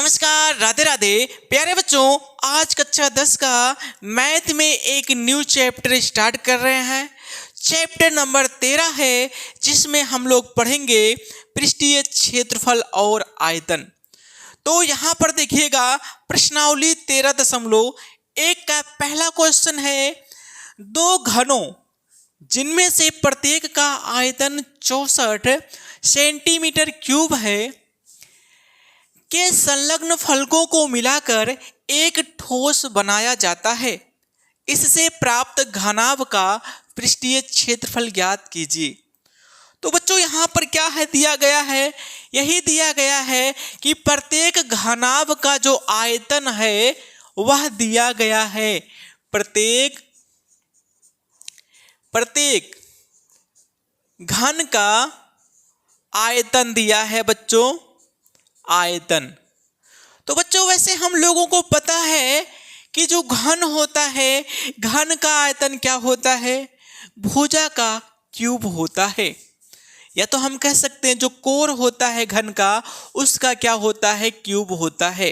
नमस्कार, राधे राधे प्यारे बच्चों। आज कक्षा 10 का मैथ में एक न्यू चैप्टर स्टार्ट कर रहे हैं। चैप्टर नंबर 13 है, जिसमें हम लोग पढ़ेंगे पृष्ठीय क्षेत्रफल और आयतन। तो यहाँ पर देखिएगा प्रश्नावली 13.1 का पहला क्वेश्चन है, दो घनों जिनमें से प्रत्येक का आयतन 64 सेंटीमीटर क्यूब है के संलग्न फलकों को मिलाकर एक ठोस बनाया जाता है। इससे प्राप्त घनाभ का पृष्ठीय क्षेत्रफल ज्ञात कीजिए। तो बच्चों यहाँ पर क्या है दिया गया है, यही दिया गया है कि प्रत्येक घनाभ का जो आयतन है वह दिया गया है। प्रत्येक घन का आयतन दिया है बच्चों, आयतन। तो बच्चों वैसे हम लोगों को पता है कि जो घन होता है, घन का आयतन क्या होता है, भुजा का क्यूब होता है। या तो हम कह सकते हैं जो कोर होता है घन का, उसका क्या होता है, क्यूब होता है।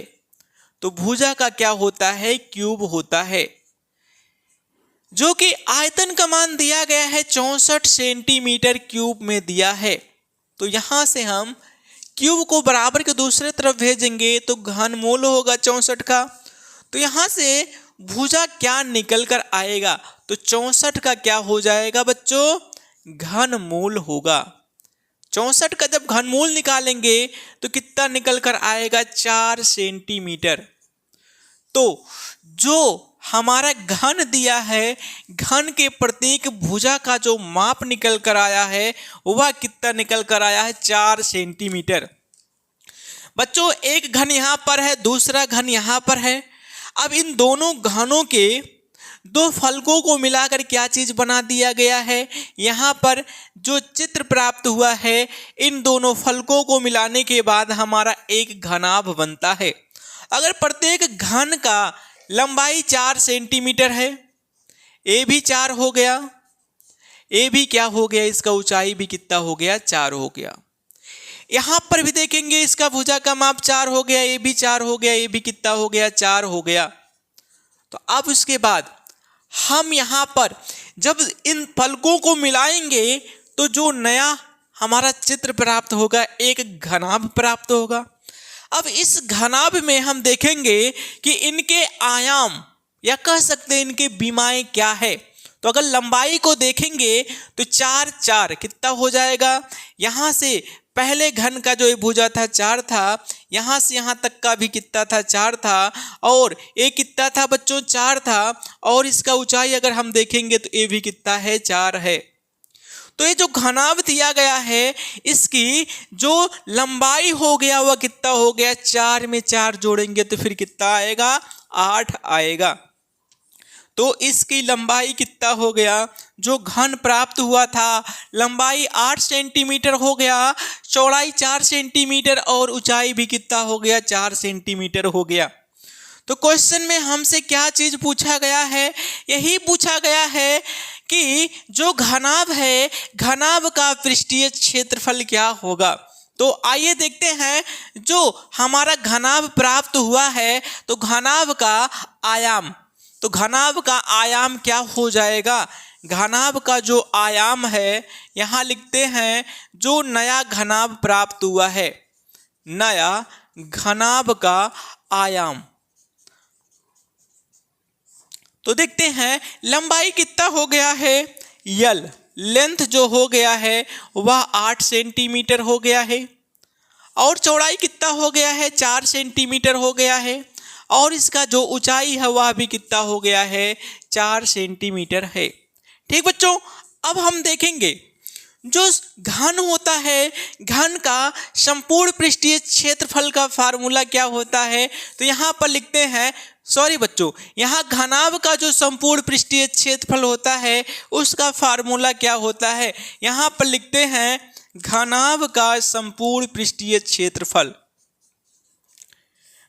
तो भुजा का क्या होता है, क्यूब होता है। जो कि आयतन का मान दिया गया है 64 सेंटीमीटर क्यूब में दिया है। तो यहां से हम क्यूब को बराबर के दूसरे तरफ भेजेंगे तो घनमूल होगा 64 का। तो यहां से भुजा क्या निकल कर आएगा, तो 64 का क्या हो जाएगा बच्चों, घनमूल होगा। 64 का जब घनमूल निकालेंगे तो कितना निकल कर आएगा, 4 सेंटीमीटर। तो जो हमारा घन दिया है, घन के प्रत्येक भुजा का जो माप निकल कर आया है वह कितना निकल कर आया है, 4 सेंटीमीटर। बच्चों एक घन यहाँ पर है, दूसरा घन यहाँ पर है। अब इन दोनों घनों के दो फलकों को मिलाकर क्या चीज बना दिया गया है, यहाँ पर जो चित्र प्राप्त हुआ है, इन दोनों फलकों को मिलाने के बाद हमारा एक घनाभ बनता है। अगर प्रत्येक घन का लंबाई 4 सेंटीमीटर है, ए भी 4 हो गया, ए भी क्या हो गया, इसका ऊंचाई भी कितना हो गया, 4 हो गया। यहां पर भी देखेंगे इसका भुजा का माप 4 हो गया, ए भी 4 हो गया, ए भी कितना हो गया, 4 हो गया। तो अब उसके बाद हम यहां पर जब इन फलकों को मिलाएंगे तो जो नया हमारा चित्र प्राप्त होगा, एक घनाभ प्राप्त होगा। अब इस घनाभ में हम देखेंगे कि इनके आयाम या कह सकते हैं इनके विमाएं क्या है। तो अगर लंबाई को देखेंगे तो 4 4 कितना हो जाएगा, यहां से पहले घन का जो भुजा था 4 था, यहां से यहां तक का भी कितना था, 4 था, और ए कितना था बच्चों, 4 था, और इसका ऊंचाई अगर हम देखेंगे तो ए भी कितना है, 4 है। तो ये जो घनाभ दिया गया है, इसकी जो लंबाई हो गया वह कितना हो गया, 4 में 4 जोड़ेंगे तो फिर कितना आएगा, 8 आएगा। तो इसकी लंबाई कितना हो गया, जो घन प्राप्त हुआ था लंबाई 8 सेंटीमीटर हो गया, चौड़ाई 4 सेंटीमीटर और ऊंचाई भी कितना हो गया, 4 सेंटीमीटर हो गया। तो क्वेश्चन में हमसे क्या चीज पूछा गया है, यही पूछा गया है कि जो घनाभ है, घनाभ का पृष्ठीय क्षेत्रफल क्या होगा। तो आइए देखते हैं, जो हमारा घनाभ प्राप्त हुआ है तो घनाभ का आयाम, तो घनाभ का आयाम क्या हो जाएगा, घनाभ का जो आयाम है यहां लिखते हैं, जो नया घनाभ प्राप्त हुआ है, नया घनाभ का आयाम। तो देखते हैं लंबाई कितना हो गया है, यल लेंथ जो हो गया है वह 8 सेंटीमीटर हो गया है, और चौड़ाई कितना हो गया है, 4 सेंटीमीटर हो गया है, और इसका जो ऊंचाई है वह भी कितना हो गया है, 4 सेंटीमीटर है। ठीक बच्चों, अब हम देखेंगे जो घन होता है, घन का संपूर्ण पृष्ठीय क्षेत्रफल का फार्मूला क्या होता है। तो यहाँ पर लिखते हैं, सॉरी बच्चों, यहाँ घनाभ का जो संपूर्ण पृष्ठीय क्षेत्रफल होता है उसका फार्मूला क्या होता है, यहाँ पर लिखते हैं घनाभ का संपूर्ण पृष्ठीय क्षेत्रफल।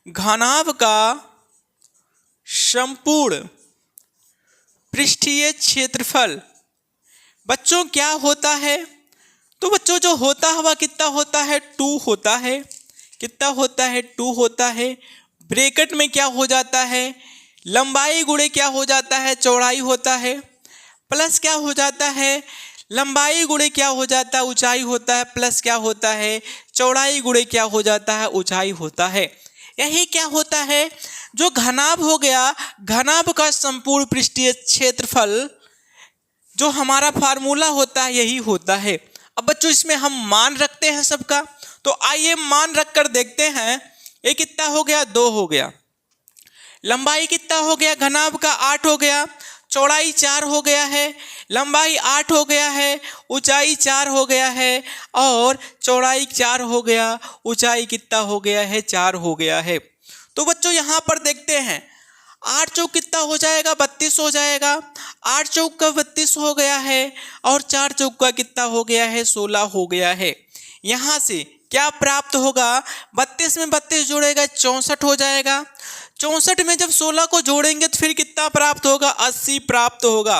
घनाभ का संपूर्ण पृष्ठीय क्षेत्रफल बच्चों क्या होता है, तो बच्चों जो होता है वह कितना होता है, 2 होता है। कितना होता है 2 होता है। ब्रैकेट में क्या हो जाता है, लंबाई गुणे क्या हो जाता है, चौड़ाई होता है, प्लस क्या हो जाता है, लंबाई गुणे क्या हो जाता है, ऊंचाई होता है, प्लस क्या होता है, चौड़ाई गुणे क्या हो जाता है, ऊंचाई होता है। यही क्या होता है, जो घनाभ हो गया, घनाभ का संपूर्ण पृष्ठीय क्षेत्रफल जो हमारा फार्मूला होता है यही होता है। अब बच्चों इसमें हम मान रखते हैं सबका, तो आइए मान रख कर देखते हैं। ये कितना हो गया, 2 हो गया। लंबाई कितना हो गया, घनाभ का 8 हो गया। चौड़ाई 4 हो गया है, लंबाई 8 हो गया है, ऊंचाई 4 हो गया है, और चौड़ाई 4 हो गया, ऊंचाई कितना हो गया है, 4 हो गया है। तो बच्चों यहाँ पर देखते हैं 8 चौक कितना हो जाएगा, 32 हो जाएगा। 8 चौक का 32 हो गया है, और 4 चौक का कितना हो गया है, 16 हो गया है। यहाँ से क्या प्राप्त होगा, 32 में 32 जोड़ेगा 64 हो जाएगा। 64 में जब 16 को जोड़ेंगे तो फिर कितना प्राप्त होगा, 80 प्राप्त होगा।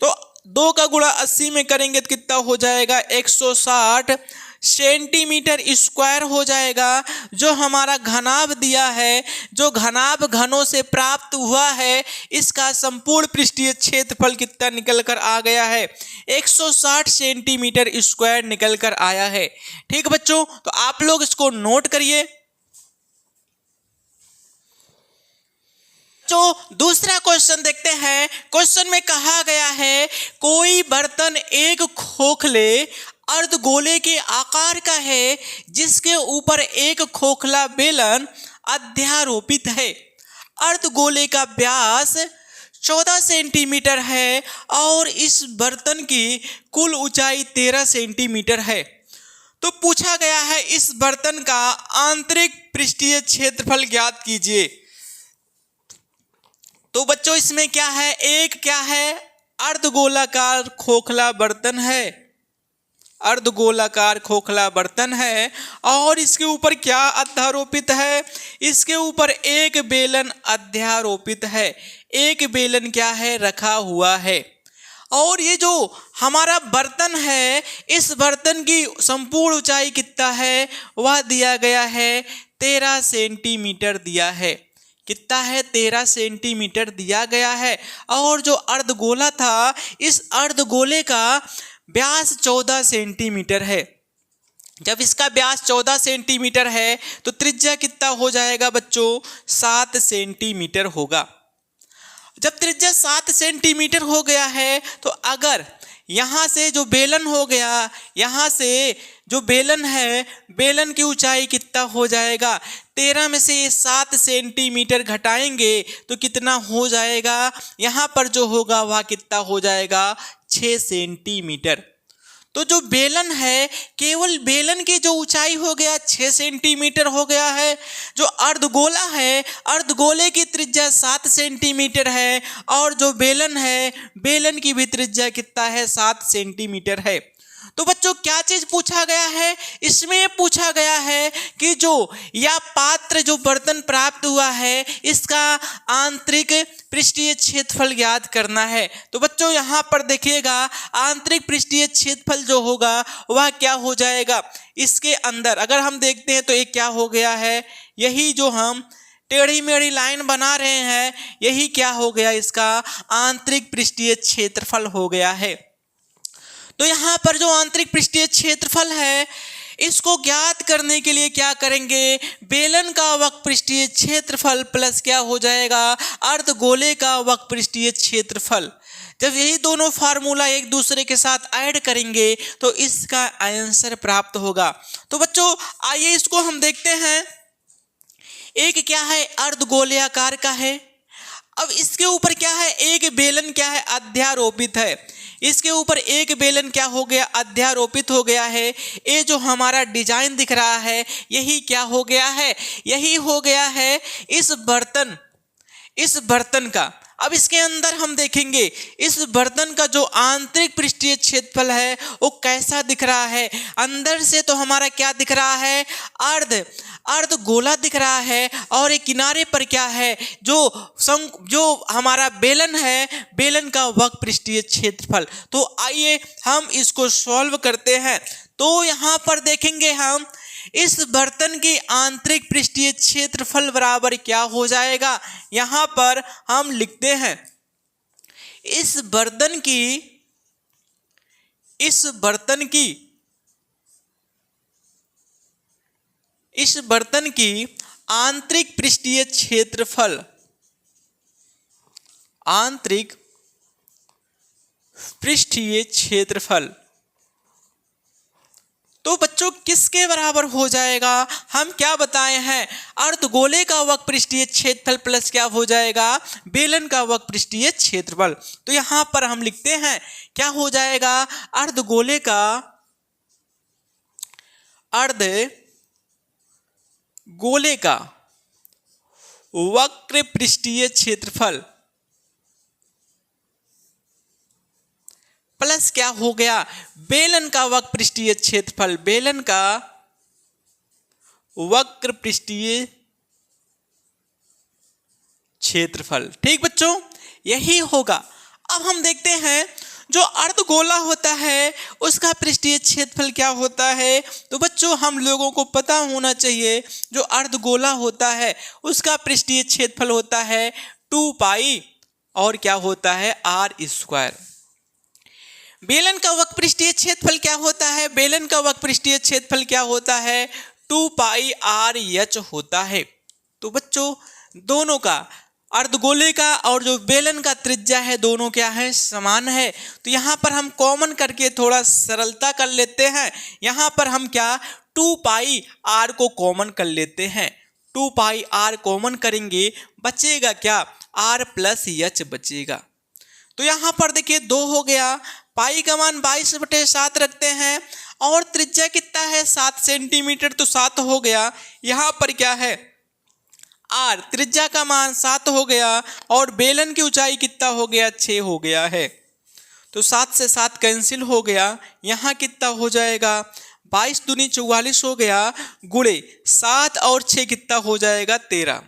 तो 2 का गुणा 80 में करेंगे तो कितना हो जाएगा, 160 सेंटीमीटर स्क्वायर हो जाएगा। जो हमारा घनाभ दिया है, जो घनाभ घनों से प्राप्त हुआ है, इसका संपूर्ण पृष्ठीय क्षेत्रफल कितना निकल कर आ गया है, 160 सेंटीमीटर स्क्वायर निकल कर आया है। ठीक बच्चों, तो आप लोग इसको नोट करिए। जो दूसरा क्वेश्चन देखते हैं, क्वेश्चन में कहा गया है कोई बर्तन एक खोखले अर्धगोले के आकार का है जिसके ऊपर एक खोखला बेलन अध्यारोपित है। अर्धगोले का व्यास 14 सेंटीमीटर है और इस बर्तन की कुल ऊंचाई 13 सेंटीमीटर है। तो पूछा गया है इस बर्तन का आंतरिक पृष्ठीय क्षेत्रफल ज्ञात कीजिए। तो बच्चों इसमें क्या है, एक क्या है, अर्धगोलाकार खोखला बर्तन है, अर्धगोलाकार खोखला बर्तन है, और इसके ऊपर क्या अध्यारोपित है, इसके ऊपर एक बेलन अध्यारोपित है। एक बेलन क्या है, रखा हुआ है। और ये जो हमारा बर्तन है, इस बर्तन की संपूर्ण ऊंचाई कितना है, वह दिया गया है 13 सेंटीमीटर दिया है। कितना है, 13 सेंटीमीटर दिया गया है। और जो अर्धगोला था, इस अर्धगोले का व्यास 14 सेंटीमीटर है। जब इसका व्यास 14 सेंटीमीटर है तो त्रिज्या कितना हो जाएगा बच्चों, 7 सेंटीमीटर होगा। जब त्रिज्या 7 सेंटीमीटर हो गया है तो अगर यहाँ से जो बेलन हो गया, यहाँ से जो बेलन है, बेलन की ऊंचाई कितना हो जाएगा, 13 में से 7 सेंटीमीटर घटाएंगे तो कितना हो जाएगा, यहाँ पर जो होगा वह कितना हो जाएगा, 6 सेंटीमीटर। तो जो बेलन है, केवल बेलन की जो ऊंचाई हो गया 6 सेंटीमीटर हो गया है। जो अर्धगोला है, अर्धगोले की त्रिज्या 7 सेंटीमीटर है, और जो बेलन है, बेलन की भी त्रिज्या कितना है, 7 सेंटीमीटर है। तो बच्चों क्या चीज पूछा गया है, इसमें पूछा गया है कि जो यह पात्र, जो बर्तन प्राप्त हुआ है, इसका आंतरिक पृष्ठीय क्षेत्रफल ज्ञात करना है। तो बच्चों यहाँ पर देखिएगा, आंतरिक पृष्ठीय क्षेत्रफल जो होगा वह क्या हो जाएगा, इसके अंदर अगर हम देखते हैं तो ये क्या हो गया है, यही जो हम टेढ़ी मेढ़ी लाइन बना रहे हैं, यही क्या हो गया, इसका आंतरिक पृष्ठीय क्षेत्रफल हो गया है। तो यहाँ पर जो आंतरिक पृष्ठीय क्षेत्रफल है, इसको ज्ञात करने के लिए क्या करेंगे, बेलन का वक्र पृष्ठीय क्षेत्रफल प्लस क्या हो जाएगा, अर्धगोले का वक्र पृष्ठीय क्षेत्रफल। जब यही दोनों फार्मूला एक दूसरे के साथ ऐड करेंगे तो इसका आंसर प्राप्त होगा। तो बच्चों आइए इसको हम देखते हैं। एक क्या है, अर्धगोले आकार का है। अब इसके ऊपर क्या है, एक बेलन क्या है, अध्यारोपित है। इसके ऊपर एक बेलन क्या हो गया, अध्यारोपित हो गया है। ये जो हमारा डिजाइन दिख रहा है, यही क्या हो गया है, यही हो गया है इस बर्तन का। अब इसके अंदर हम देखेंगे इस बर्तन का जो आंतरिक पृष्ठीय क्षेत्रफल है वो कैसा दिख रहा है। अंदर से तो हमारा क्या दिख रहा है, अर्धगोला दिख रहा है, और एक किनारे पर क्या है, जो हमारा बेलन है, बेलन का वक्र पृष्ठीय क्षेत्रफल। तो आइए हम इसको सॉल्व करते हैं। तो यहाँ पर देखेंगे हम, इस बर्तन की आंतरिक पृष्ठीय क्षेत्रफल बराबर क्या हो जाएगा। यहां पर हम लिखते हैं इस बर्तन की आंतरिक पृष्ठीय क्षेत्रफल, आंतरिक पृष्ठीय क्षेत्रफल तो बच्चों किसके बराबर हो जाएगा। हम क्या बताए हैं, अर्धगोले का वक्र पृष्ठीय क्षेत्रफल प्लस क्या हो जाएगा, बेलन का वक्र पृष्ठीय क्षेत्रफल। तो यहां पर हम लिखते हैं क्या हो जाएगा, अर्धगोले का वक्र पृष्ठीय क्षेत्रफल प्लस क्या हो गया, बेलन का वक्र पृष्ठीय क्षेत्रफल, बेलन का वक्र पृष्ठीय क्षेत्रफल। ठीक बच्चों, यही होगा। अब हम देखते हैं जो अर्धगोला होता है उसका पृष्ठीय क्षेत्रफल क्या होता है। तो बच्चों हम लोगों को पता होना चाहिए जो अर्धगोला होता है उसका पृष्ठीय क्षेत्रफल होता है 2 पाई और क्या होता है आर स्क्वायर। बेलन का वक्र पृष्ठीय क्षेत्रफल क्या होता है, बेलन का वक्र पृष्ठीय क्षेत्रफल क्या होता है 2 पाई आर एच होता है। तो बच्चों दोनों का, अर्धगोले का और जो बेलन का त्रिज्या है दोनों क्या है, समान है। तो यहाँ पर हम कॉमन करके थोड़ा सरलता कर लेते हैं। यहाँ पर हम क्या 2 पाई आर को कॉमन कर लेते हैं, 2 पाई आर कॉमन करेंगे, बचेगा क्या आर प्लस एच बचेगा। तो यहाँ पर देखिए 2 हो गया, पाई का मान 22/7 रखते हैं और त्रिज्या कितना है 7 सेंटीमीटर, तो 7 हो गया। यहाँ पर क्या है आर, त्रिज्या का मान 7 हो गया और बेलन की ऊंचाई कितना हो गया 6 हो गया है। तो 7 से 7 कैंसिल हो गया, यहाँ कितना हो जाएगा 22 दूनी 44 हो गया, गुणे 7 और 6 कितना हो जाएगा 13,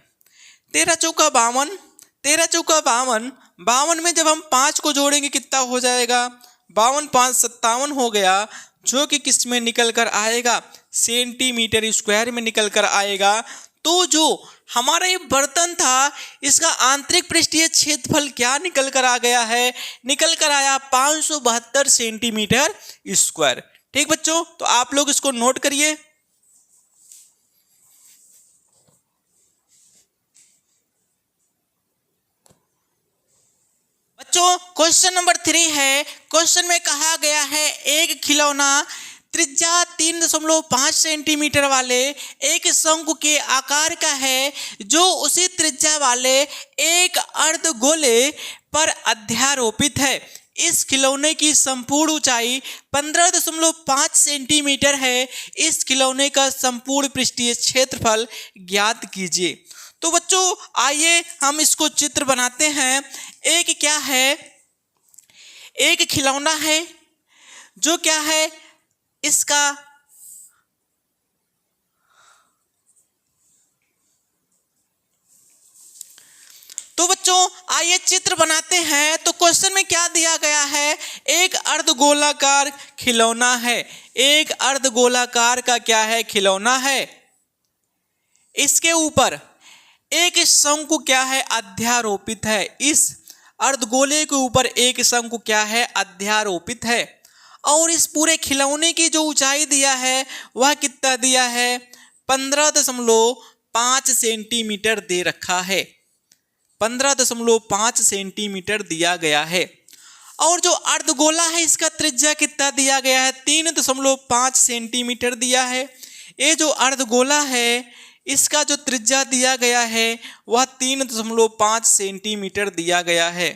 13 चौका 52, 13 चौका 52, 52 में जब हम 5 को जोड़ेंगे कितना हो जाएगा 52 5 57 हो गया, जो कि किस में निकल कर आएगा सेंटीमीटर स्क्वायर में निकल कर आएगा। तो जो हमारा ये बर्तन था इसका आंतरिक पृष्ठीय क्षेत्रफल क्या निकल कर आ गया है, निकल कर आया 572 सेंटीमीटर स्क्वायर। ठीक बच्चों, तो आप लोग इसको नोट करिए। बच्चों क्वेश्चन नंबर 3 है, क्वेश्चन में कहा गया है एक खिलौना त्रिज्या 3.5 सेंटीमीटर वाले एक शंकु के आकार का है जो उसी त्रिज्या वाले एक अर्धगोले पर अध्यारोपित है। इस खिलौने की संपूर्ण ऊंचाई 15.5 सेंटीमीटर है। इस खिलौने का संपूर्ण पृष्ठीय क्षेत्रफल ज्ञात कीजिए। तो बच्चों आइए हम इसको चित्र बनाते हैं। एक क्या है, एक खिलौना है जो क्या है इसका तो बच्चों आइए चित्र बनाते हैं। तो क्वेश्चन में क्या दिया गया है, एक अर्धगोलाकार खिलौना है, एक अर्धगोलाकार का क्या है खिलौना है, इसके ऊपर एक शंकु क्या है अध्यारोपित है। इस अर्धगोले के ऊपर एक शंकु क्या है अध्यारोपित है और इस पूरे खिलौने की जो ऊंचाई दिया है वह कितना दिया है 15.5 सेंटीमीटर दे रखा है, 15.5 सेंटीमीटर दिया गया है। और जो अर्धगोला है इसका त्रिज्या कितना दिया गया है 3.5 सेंटीमीटर दिया है। ये जो अर्धगोला है इसका जो त्रिज्या दिया गया है वह 3.5 सेंटीमीटर दिया गया है।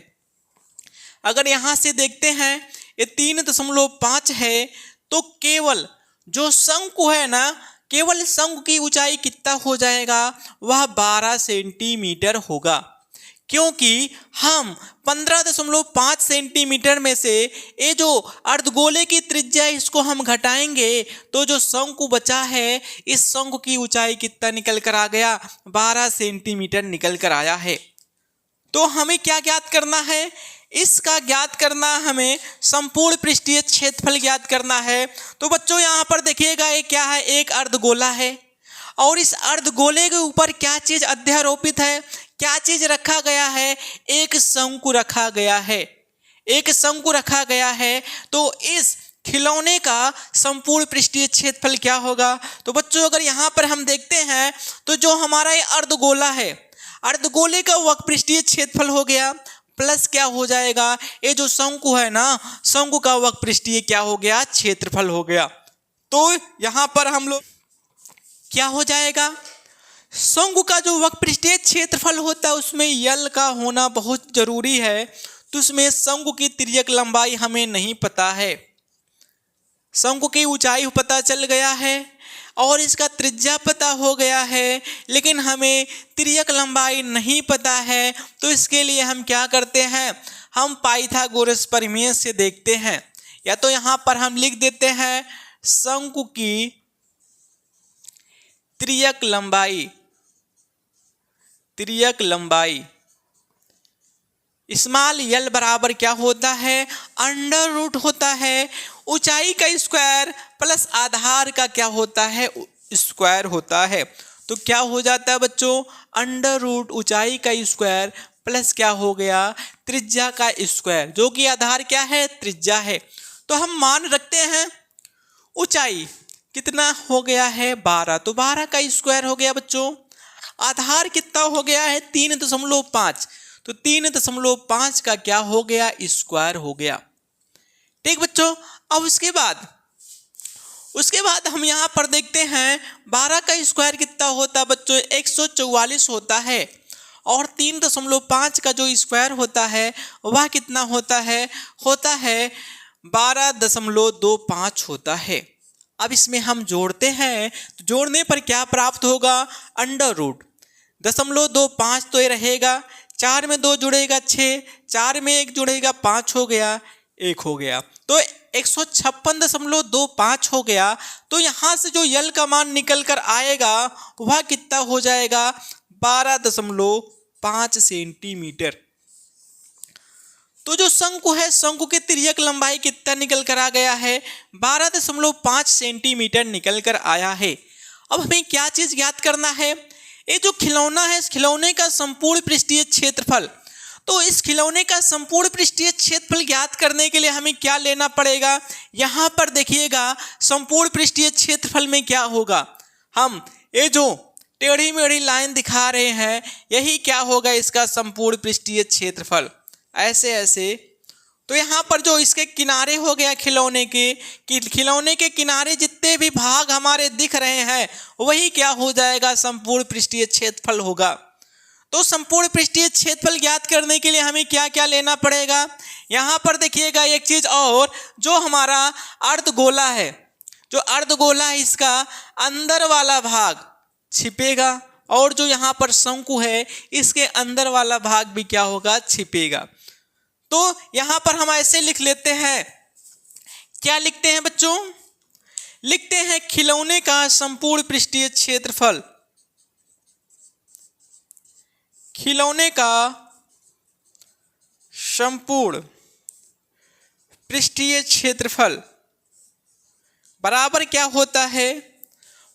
अगर यहाँ से देखते हैं ये 3.5 है तो केवल जो शंकु है ना, केवल शंकु की ऊंचाई कितना हो जाएगा वह 12 सेंटीमीटर होगा, क्योंकि हम 15.5 सेंटीमीटर में से ये जो अर्धगोले की त्रिज्या इसको हम घटाएंगे तो जो शंकु बचा है इस शंकु की ऊंचाई कितना निकल कर आ गया 12 सेंटीमीटर निकल कर आया है। तो हमें क्या ज्ञात करना है, इसका ज्ञात करना, हमें संपूर्ण पृष्ठीय क्षेत्रफल ज्ञात करना है। तो बच्चों यहाँ पर देखिएगा ये क्या है, एक अर्धगोला है और इस अर्धगोले के ऊपर क्या चीज अध्यारोपित है, क्या चीज रखा गया है, एक शंकु रखा गया है, एक शंकु रखा गया है। तो इस खिलौने का संपूर्ण पृष्ठीय क्षेत्रफल क्या होगा। तो बच्चों अगर यहाँ पर हम देखते हैं तो जो हमारा ये अर्धगोला है, अर्धगोले का वक्र पृष्ठीय क्षेत्रफल हो गया प्लस क्या हो जाएगा, ये जो शंकु है ना, शंकु का वक्र पृष्ठीय क्या हो गया, क्षेत्रफल हो गया। तो यहाँ पर हम लोग क्या हो जाएगा, शंकु का जो वक्र पृष्ठीय क्षेत्रफल होता है उसमें यल का होना बहुत जरूरी है। तो उसमें शंकु की तिर्यक लंबाई हमें नहीं पता है, शंकु की ऊंचाई पता चल गया है और इसका त्रिज्या पता हो गया है, लेकिन हमें तिर्यक लंबाई नहीं पता है। तो इसके लिए हम क्या करते हैं, हम पाइथागोरस प्रमेय से देखते हैं। या तो यहाँ पर हम लिख देते हैं शंकु की तिर्यक लंबाई, तिर्यक लंबाई स्मॉल यल बराबर क्या होता है, अंडर रूट होता है ऊंचाई का स्क्वायर प्लस आधार का क्या होता है, स्क्वायर होता है। तो क्या हो जाता है बच्चों, अंडर रूट ऊंचाई का स्क्वायर प्लस क्या हो गया, त्रिज्या का स्क्वायर, जो कि आधार क्या है, त्रिज्या है। तो हम मान रखते हैं ऊंचाई कितना हो गया है, 12, तो 12 का स्क्वायर हो गया बच्चों। आधार कितना हो गया है, 3.5, तो 3.5 का क्या हो गया, स्क्वायर हो गया। ठीक बच्चों, अब उसके बाद हम यहाँ पर देखते हैं 12 का स्क्वायर कितना होता है बच्चों, 144 होता है और 3.5 का जो स्क्वायर होता है वह कितना होता है 12.25 होता है। अब इसमें हम जोड़ते हैं तो जोड़ने पर क्या प्राप्त होगा, अंडर रूट 0.25 तो ये रहेगा, 4 में 2 जुड़ेगा 6, 4 में 1 जुड़ेगा 5 हो गया, 1 हो गया, तो 156.25 हो गया। तो यहाँ से जो यल का मान निकल कर आएगा वह कितना हो जाएगा, 12.5 सेंटीमीटर। तो जो शंकु है, शंकु की तिर्यक लंबाई कितना निकल कर आ गया है, 12.5 सेंटीमीटर निकल कर आया है। अब हमें क्या चीज ज्ञात करना है, ये जो खिलौना है इस खिलौने का संपूर्ण पृष्ठीय क्षेत्रफल। तो इस खिलौने का संपूर्ण पृष्ठीय क्षेत्रफल ज्ञात करने के लिए हमें क्या लेना पड़ेगा, यहाँ पर देखिएगा संपूर्ण पृष्ठीय क्षेत्रफल में क्या होगा, हम ये जो टेढ़ी मेढ़ी लाइन दिखा रहे हैं यही क्या होगा इसका संपूर्ण पृष्ठीय क्षेत्रफल, ऐसे ऐसे। तो यहाँ पर जो इसके किनारे हो गया खिलौने के किनारे जितने भी भाग हमारे दिख रहे हैं वही क्या हो जाएगा, संपूर्ण पृष्ठीय क्षेत्रफल होगा। तो संपूर्ण पृष्ठीय क्षेत्रफल ज्ञात करने के लिए हमें क्या क्या लेना पड़ेगा, यहाँ पर देखिएगा एक चीज और, जो हमारा अर्धगोला है, जो अर्धगोला है इसका अंदर वाला भाग छिपेगा और जो यहाँ पर शंकु है इसके अंदर वाला भाग भी क्या होगा, छिपेगा। तो यहाँ पर हम ऐसे लिख लेते हैं, क्या लिखते हैं बच्चों, लिखते हैं खिलौने का संपूर्ण पृष्ठीय क्षेत्रफल, खिलौने का संपूर्ण पृष्ठीय क्षेत्रफल बराबर क्या होता है,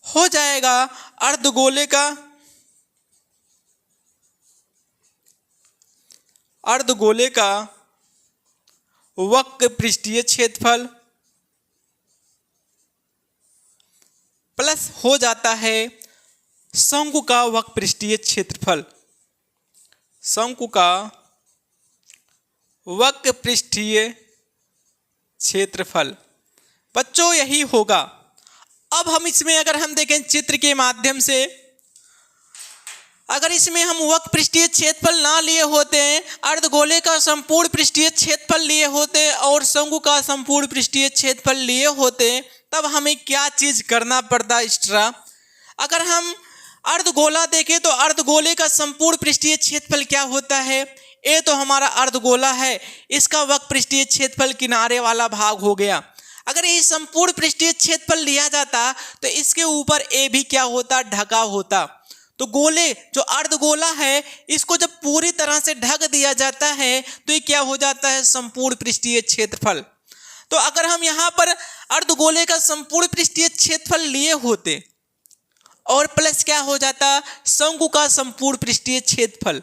हो जाएगा अर्धगोले का वक्र पृष्ठीय क्षेत्रफल प्लस हो जाता है शंकु का वक्र पृष्ठीय क्षेत्रफल, शंकु का वक्र पृष्ठीय क्षेत्रफल बच्चों यही होगा। अब हम इसमें अगर हम देखें चित्र के माध्यम से, अगर इसमें हम वक्र पृष्ठीय क्षेत्रफल ना लिए होते, अर्धगोले का संपूर्ण पृष्ठीय क्षेत्रफल लिए होते और शंकु का संपूर्ण पृष्ठीय क्षेत्रफल लिए होते, तब हमें क्या चीज करना पड़ता एक्स्ट्रा। अगर हम अर्धगोला देखें तो अर्धगोले का संपूर्ण पृष्ठीय क्षेत्रफल क्या होता है, ये तो हमारा अर्धगोला है, इसका वक्र पृष्ठीय क्षेत्रफल किनारे वाला भाग हो गया। अगर ये संपूर्ण पृष्ठीय क्षेत्रफल लिया जाता तो इसके ऊपर ए भी क्या होता, ढका होता। तो गोले जो अर्धगोला है इसको जब पूरी तरह से ढक दिया जाता है तो ये क्या हो जाता है, संपूर्ण पृष्ठीय क्षेत्रफल। तो अगर हम यहाँ पर अर्धगोले का संपूर्ण पृष्ठीय क्षेत्रफल लिए होते और प्लस क्या हो जाता, शंकु का संपूर्ण पृष्ठीय क्षेत्रफल।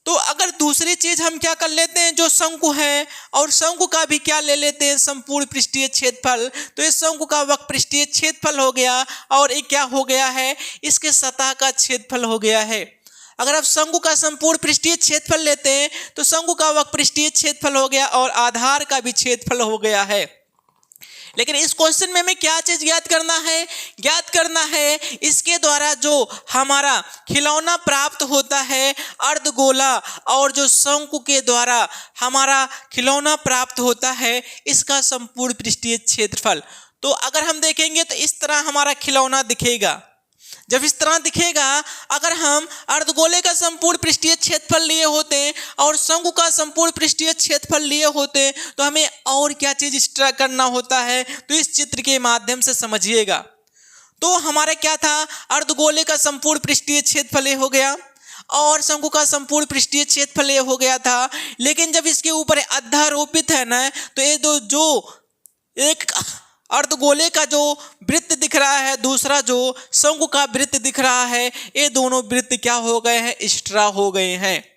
तो अगर दूसरी चीज हम क्या कर लेते हैं, जो शंकु है और शंकु का भी क्या ले लेते हैं, संपूर्ण पृष्ठीय क्षेत्रफल। तो इस शंकु का वक्र पृष्ठीय क्षेत्रफल हो गया और ये क्या हो गया है, इसके सतह का क्षेत्रफल हो गया है। अगर आप शंकु का संपूर्ण पृष्ठीय क्षेत्रफल लेते हैं तो शंकु का वक्र पृष्ठीय क्षेत्रफल हो गया और आधार का भी क्षेत्रफल हो गया है। लेकिन इस क्वेश्चन में हमें क्या चीज ज्ञात करना है, इसके द्वारा जो हमारा खिलौना प्राप्त होता है अर्धगोला और जो शंकु के द्वारा हमारा खिलौना प्राप्त होता है इसका संपूर्ण पृष्ठीय क्षेत्रफल। तो अगर हम देखेंगे तो इस तरह हमारा खिलौना दिखेगा। जब इस तरह दिखेगा, अगर हम अर्धगोले का संपूर्ण पृष्ठीय क्षेत्रफल लिए होते और शंकु का संपूर्ण पृष्ठीय क्षेत्रफल लिए होते तो हमें और क्या चीज एक्स्ट्रा करना होता है, तो इस चित्र के माध्यम से समझिएगा। तो हमारा क्या था, अर्धगोले का संपूर्ण पृष्ठीय क्षेत्रफल हो गया और शंकु का संपूर्ण पृष्ठीय क्षेत्रफल हो गया था। लेकिन जब इसके ऊपर अध्यारोपित है ना, तो ये दो जो एक अर्धगोले का जो वृत्त दिख रहा है, दूसरा जो शंकु का वृत्त दिख रहा है, ये दोनों वृत्त क्या हो गए हैं, एक्स्ट्रा हो गए हैं।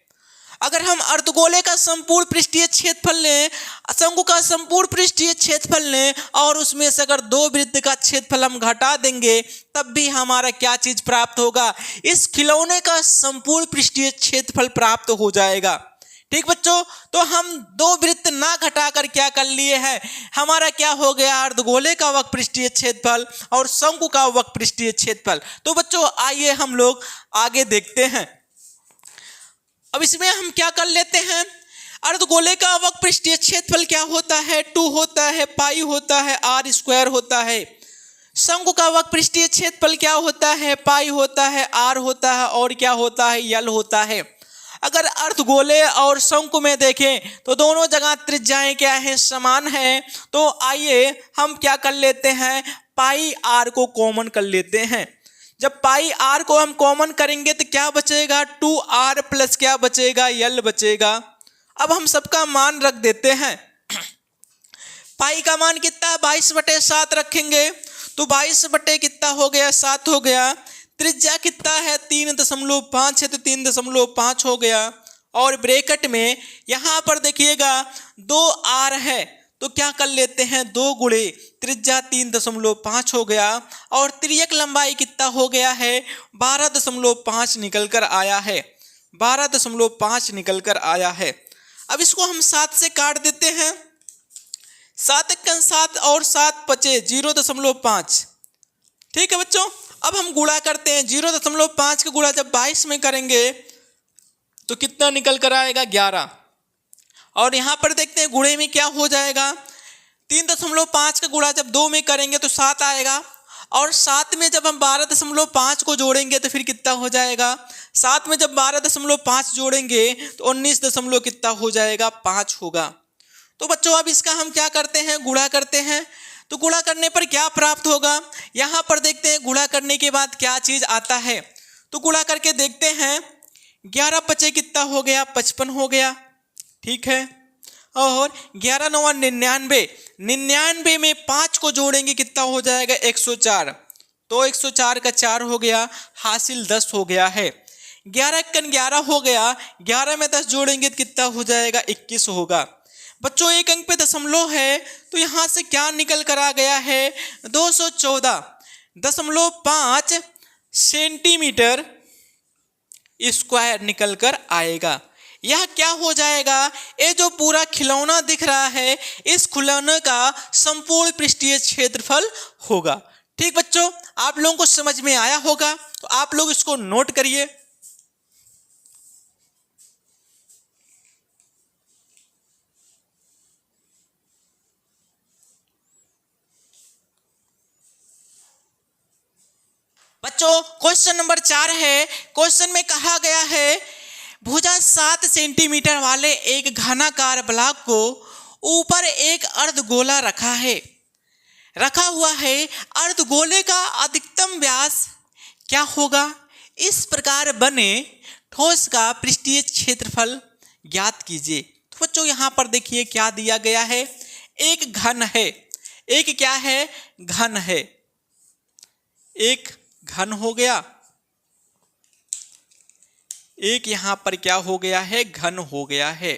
अगर हम अर्धगोले का संपूर्ण पृष्ठीय क्षेत्रफल लें, शंकु का संपूर्ण पृष्ठीय क्षेत्रफल लें और उसमें से अगर दो वृत्त का क्षेत्रफल हम घटा देंगे तब भी हमारा क्या चीज प्राप्त होगा, इस खिलौने का संपूर्ण पृष्ठीय क्षेत्रफल प्राप्त हो जाएगा। ठीक बच्चों, तो हम दो वृत्त ना घटाकर क्या कर लिए हैं, हमारा क्या हो गया, अर्धगोले का वक्र पृष्ठीय क्षेत्रफल और शंकु का वक्र पृष्ठीय क्षेत्रफल। तो बच्चों आइए हम लोग आगे देखते हैं। अब इसमें हम क्या कर लेते हैं, अर्धगोले का वक्र पृष्ठीय क्षेत्रफल क्या होता है, 2 होता है, पाई होता है, आर स्क्वायर होता है। शंकु का वक्र पृष्ठीय क्षेत्रफल क्या होता है, पाई होता है, आर होता है और क्या होता है, यल होता है। अगर अर्धगोले और शंकु में देखें तो दोनों जगह त्रिज्याएं क्या है, समान है। तो आइए हम क्या कर लेते हैं, पाई आर को कॉमन कर लेते हैं। जब पाई आर को हम कॉमन करेंगे तो क्या बचेगा, 2r प्लस क्या बचेगा, यल बचेगा। अब हम सबका मान रख देते हैं। पाई का मान कितना है, 22/7 रखेंगे तो 22 बटे कितना हो गया, 7 हो गया। त्रिज्या कितना है, 3.5 है तो 3.5 हो गया। और ब्रैकेट में यहाँ पर देखिएगा 2r है तो क्या कर लेते हैं, 2 गुणे त्रिज्या 3.5 हो गया और तिर्यक लंबाई कितना हो गया है, 12.5 निकल कर आया है, 12.5 निकल कर आया है। अब इसको हम 7 से काट देते हैं, 7 × 7 और 7 बचे 0.5। ठीक है बच्चों, अब हम गुणा करते हैं। 0.5 का गुणा जब 22 में करेंगे तो कितना निकल कर आएगा, 11। और यहाँ पर देखते हैं गुणे में क्या हो जाएगा, 3.5 का गुणा जब 2 में करेंगे तो 7 आएगा और 7 में जब हम 12.5 को जोड़ेंगे तो फिर कितना हो जाएगा, 7 में जब 12.5 जोड़ेंगे तो 19 कितना हो जाएगा, 5 होगा। तो बच्चों अब इसका हम क्या करते हैं, गुणा करते हैं। तो गुणा करने पर क्या प्राप्त होगा, यहाँ पर देखते हैं गुणा करने के बाद क्या चीज आता है। तो गुणा करके देखते हैं, 11 बचे कितना हो गया, 55 हो गया। ठीक है, और 11 9 99, 99 में 5 को जोड़ेंगे कितना हो जाएगा, 104। तो 104 का 4 हो गया, हासिल 10 हो गया है। 11 × 11 हो गया, 11 में 10 जोड़ेंगे तो कितना हो जाएगा, 21 होगा। बच्चों एक अंक पे दशमलव है तो यहाँ से क्या निकल कर आ गया है, 214.5 सेंटीमीटर स्क्वायर निकल कर आएगा। यह क्या हो जाएगा, ये जो पूरा खिलौना दिख रहा है इस खिलौने का संपूर्ण पृष्ठीय क्षेत्रफल होगा। ठीक बच्चों, आप लोगों को समझ में आया होगा तो आप लोग इसको नोट करिए। बच्चों क्वेश्चन नंबर 4 है। क्वेश्चन में कहा गया है भुजा 7 सेंटीमीटर वाले एक घनाकार ब्लॉक को ऊपर एक अर्धगोला रखा हुआ है। अर्धगोले का अधिकतम व्यास क्या होगा, इस प्रकार बने ठोस का पृष्ठीय क्षेत्रफल ज्ञात कीजिए। तो बच्चों यहाँ पर देखिए क्या दिया गया है, एक घन है, एक क्या है, घन है, एक घन हो गया, एक यहां पर क्या हो गया है, घन हो गया है।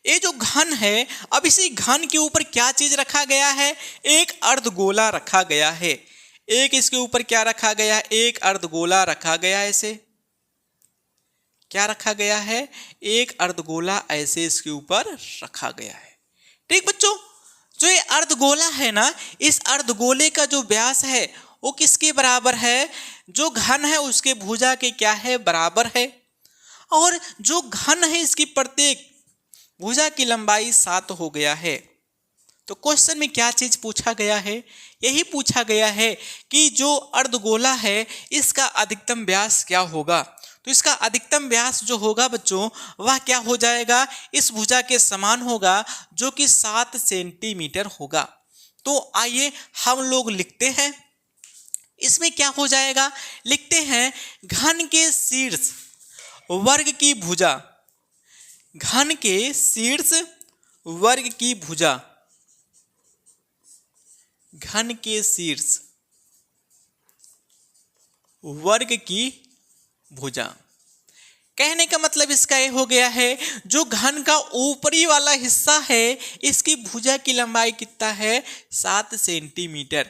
ये जो घन है, अब इसी घन के ऊपर क्या चीज रखा गया है, एक अर्धगोला रखा गया है। एक इसके ऊपर क्या रखा गया है, एक अर्धगोला रखा गया है। ऐसे क्या रखा गया है, एक अर्धगोला ऐसे इसके ऊपर रखा गया है। ठीक बच्चों, जो ये अर्धगोला है ना, इस अर्धगोले का जो व्यास है वो किसके बराबर है, जो घन है उसके भुजा के क्या है, बराबर है। और जो घन है इसकी प्रत्येक भुजा की लंबाई 7 हो गया है। तो क्वेश्चन में क्या चीज पूछा गया है, यही पूछा गया है कि जो अर्धगोला है इसका अधिकतम व्यास क्या होगा। तो इसका अधिकतम व्यास जो होगा बच्चों, वह क्या हो जाएगा, इस भुजा के समान होगा, जो कि 7 सेंटीमीटर होगा। तो आइए हम लोग लिखते हैं, इसमें क्या हो जाएगा, लिखते हैं घन के शीर्ष वर्ग की भुजा, घन के शीर्ष वर्ग की भुजा, घन के शीर्ष वर्ग की भुजा। कहने का मतलब इसका ये हो गया है, जो घन का ऊपरी वाला हिस्सा है इसकी भुजा की लंबाई कितना है, 7 सेंटीमीटर।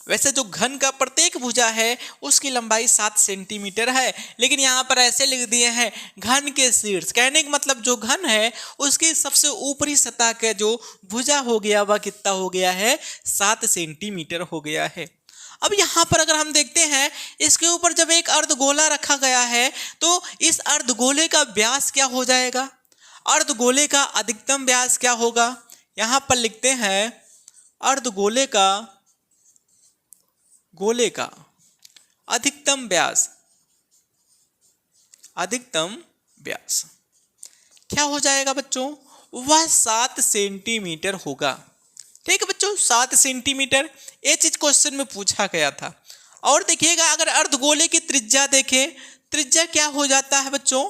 वैसे जो घन का प्रत्येक भुजा है उसकी लंबाई 7 सेंटीमीटर है, लेकिन यहाँ पर ऐसे लिख दिए हैं घन के शीर्ष। कहने का मतलब जो घन है उसकी सबसे ऊपरी सतह का जो भुजा हो गया वह कितना हो गया है, 7 सेंटीमीटर हो गया है। अब यहाँ पर अगर हम देखते हैं, इसके ऊपर जब एक अर्धगोला रखा गया है तो इस अर्धगोले का व्यास क्या हो जाएगा, अर्धगोले का अधिकतम व्यास क्या होगा। यहाँ पर लिखते हैं अर्धगोले का, गोले का अधिकतम व्यास, अधिकतम व्यास क्या हो जाएगा बच्चों, वह 7 सेंटीमीटर होगा। ठीक है बच्चों, 7 सेंटीमीटर, ये चीज क्वेश्चन में पूछा गया था। और देखिएगा अगर अर्धगोले की त्रिज्या देखें, त्रिज्या क्या हो जाता है बच्चों,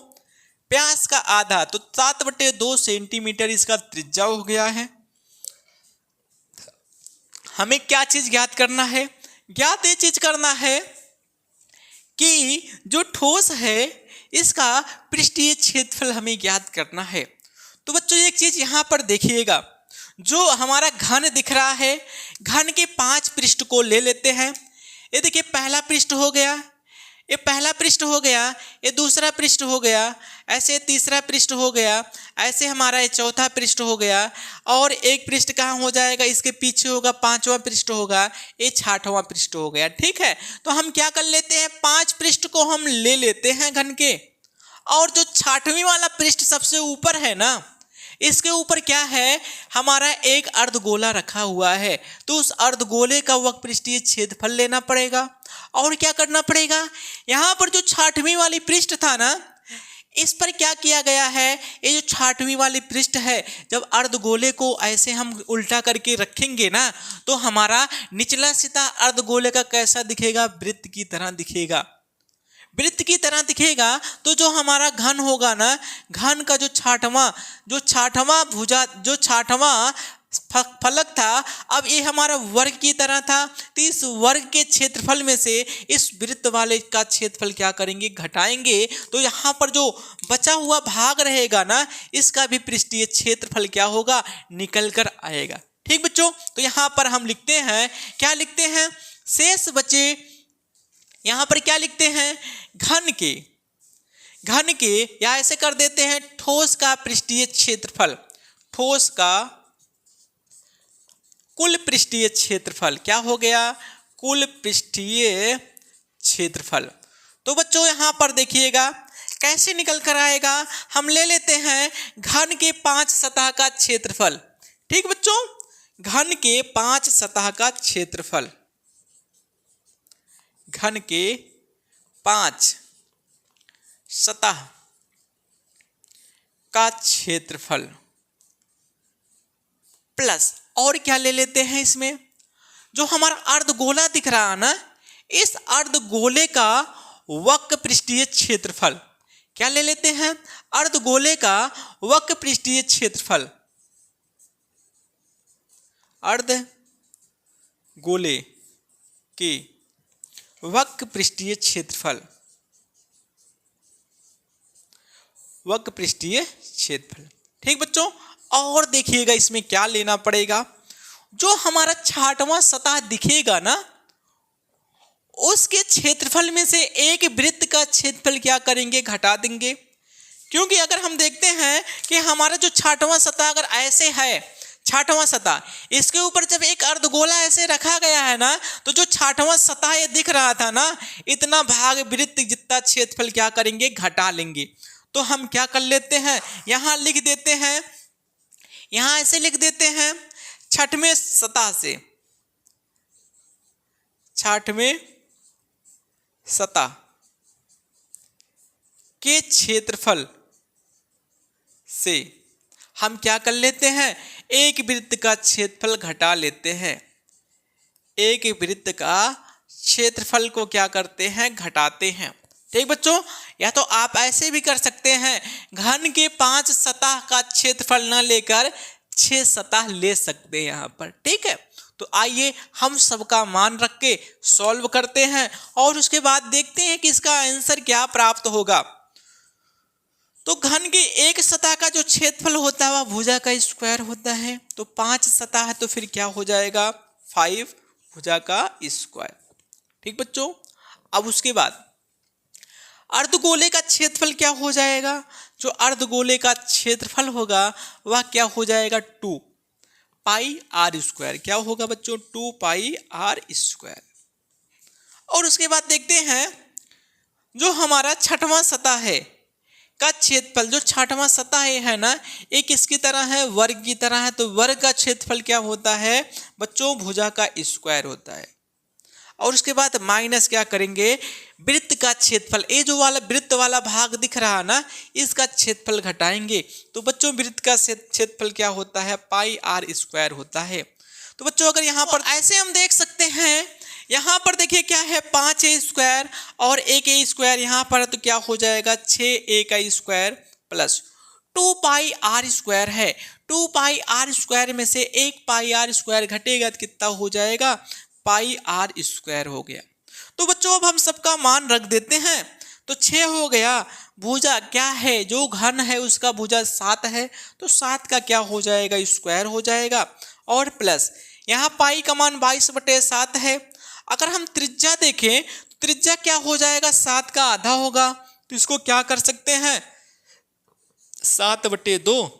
व्यास का आधा, तो 7/2 सेंटीमीटर इसका त्रिज्या हो गया है। हमें क्या चीज ज्ञात करना है, ज्ञात ये चीज करना है कि जो ठोस है इसका पृष्ठीय क्षेत्रफल हमें ज्ञात करना है। तो बच्चों एक चीज यहां पर देखिएगा, जो हमारा घन दिख रहा है, घन के 5 पृष्ठ को ले लेते हैं। ये देखिए पहला पृष्ठ हो गया, ये पहला पृष्ठ हो गया, ये दूसरा पृष्ठ हो गया, ऐसे तीसरा पृष्ठ हो गया, ऐसे हमारा ये चौथा पृष्ठ हो गया, और एक पृष्ठ कहाँ हो जाएगा, इसके पीछे होगा 5वां पृष्ठ होगा, ये 6वां पृष्ठ हो गया। ठीक है, तो हम क्या कर लेते हैं, 5 पृष्ठ को हम ले लेते हैं घन के, और जो 6वां वाला पृष्ठ सबसे ऊपर है ना, इसके ऊपर क्या है, हमारा एक अर्धगोला रखा हुआ है। तो उस अर्धगोले का वह पृष्ठीय क्षेत्रफल लेना पड़ेगा। और क्या करना पड़ेगा, यहाँ पर जो 6वां वाली पृष्ठ था ना, इस पर क्या किया गया है, ये जो 6वां वाली पृष्ठ है, जब अर्धगोले को ऐसे हम उल्टा करके रखेंगे ना, तो हमारा निचला सिरा अर्धगोले का कैसा दिखेगा, वृत्त की तरह दिखेगा, वृत्त की तरह दिखेगा। तो जो हमारा घन होगा ना, घन का जो 6वां भुजा, जो 6वां फलक था, अब ये हमारा वर्ग की तरह था। तो इस वर्ग के क्षेत्रफल में से इस वृत्त वाले का क्षेत्रफल क्या करेंगे, घटाएंगे। तो यहाँ पर जो बचा हुआ भाग रहेगा ना, इसका भी पृष्ठीय क्षेत्रफल क्या होगा, निकल कर आएगा। ठीक बच्चों, तो यहाँ पर हम लिखते हैं, क्या लिखते हैं, शेष बचे, यहाँ पर क्या लिखते हैं, घन के, या ऐसे कर देते हैं ठोस का पृष्ठीय क्षेत्रफल, ठोस का कुल पृष्ठीय क्षेत्रफल क्या हो गया, कुल पृष्ठीय क्षेत्रफल। तो बच्चों यहाँ पर देखिएगा कैसे निकल कर आएगा, हम ले लेते हैं घन के 5 सतह का क्षेत्रफल। ठीक बच्चों, घन के 5 सतह का क्षेत्रफल, घन के 5 सतह का क्षेत्रफल प्लस, और क्या ले लेते हैं इसमें, जो हमारा अर्धगोला दिख रहा है ना, इस अर्धगोले का वक्र पृष्ठीय क्षेत्रफल क्या ले लेते हैं? अर्धगोले का वक्र पृष्ठीय क्षेत्रफल, अर्धगोले के वक्र पृष्ठीय क्षेत्रफल, वक्र पृष्ठीय क्षेत्रफल। ठीक बच्चों, और देखिएगा इसमें क्या लेना पड़ेगा, जो हमारा 6वां सतह दिखेगा ना, उसके क्षेत्रफल में से एक वृत्त का क्षेत्रफल क्या करेंगे? घटा देंगे। क्योंकि अगर हम देखते हैं कि हमारा जो 6वां सतह अगर ऐसे है, 6वां सतह, इसके ऊपर जब एक अर्धगोला ऐसे रखा गया है ना, तो जो 6वां सतह ये दिख रहा था ना, इतना भाग वृत्त जितना क्षेत्रफल क्या करेंगे? घटा लेंगे। तो हम क्या कर लेते हैं, यहां लिख देते हैं, यहां ऐसे लिख देते हैं, 6वें सतह से, 6वें सतह के क्षेत्रफल से हम क्या कर लेते हैं? एक वृत्त का क्षेत्रफल घटा लेते हैं। एक वृत्त का क्षेत्रफल को क्या करते हैं? घटाते हैं। ठीक बच्चों, या तो आप ऐसे भी कर सकते हैं, घन के 5 सतह का क्षेत्रफल न लेकर 6 सतह ले सकते हैं यहां पर। ठीक है, तो आइए हम सबका मान रख के सॉल्व करते हैं और उसके बाद देखते हैं कि इसका आंसर क्या प्राप्त होगा। तो घन की एक सतह का जो क्षेत्रफल होता है वह भुजा का स्क्वायर होता है। तो 5 सतह है तो फिर क्या हो जाएगा? 5 भुजा का स्क्वायर। ठीक बच्चों, अब उसके बाद अर्धगोले का क्षेत्रफल क्या हो जाएगा? जो अर्धगोले का क्षेत्रफल होगा वह क्या हो जाएगा? 2 पाई आर स्क्वायर। क्या होगा बच्चों? 2 पाई आर स्क्वायर। और उसके बाद देखते हैं जो हमारा 6वां सतह है का क्षेत्रफल, जो 6वां सतह है ना, एक इसकी तरह है, वर्ग की तरह है, तो वर्ग का क्षेत्रफल क्या होता है बच्चों? भुजा का स्क्वायर होता है। और उसके बाद माइनस क्या करेंगे? वृत्त का क्षेत्रफल, ये जो वाला वृत्त वाला भाग दिख रहा है ना, इसका क्षेत्रफल घटाएंगे। तो बच्चों वृत्त का क्षेत्रफल क्या होता है? पाई आर स्क्वायर होता है। तो बच्चों अगर यहाँ पर ऐसे हम देख सकते हैं, यहाँ पर देखिए क्या है? 5a स्क्वायर और 1a स्क्वायर यहाँ पर, तो क्या हो जाएगा? 6a का square plus 2 pi r square है। 2 पाई आर स्क्वायर में से 1 पाई आर स्क्वायर घटेगा तो कितना हो जाएगा? पाई आर स्क्वायर हो गया। तो बच्चों अब हम सबका मान रख देते हैं, तो 6 हो गया। भुजा क्या है? जो घन है उसका भुजा 7 है, तो 7 का क्या हो जाएगा? स्क्वायर हो जाएगा। और प्लस यहाँ पाई का मान 22/7 है। अगर हम त्रिज्या देखें, त्रिज्या क्या हो जाएगा? 7 का आधा होगा, तो इसको क्या कर सकते हैं? 7/2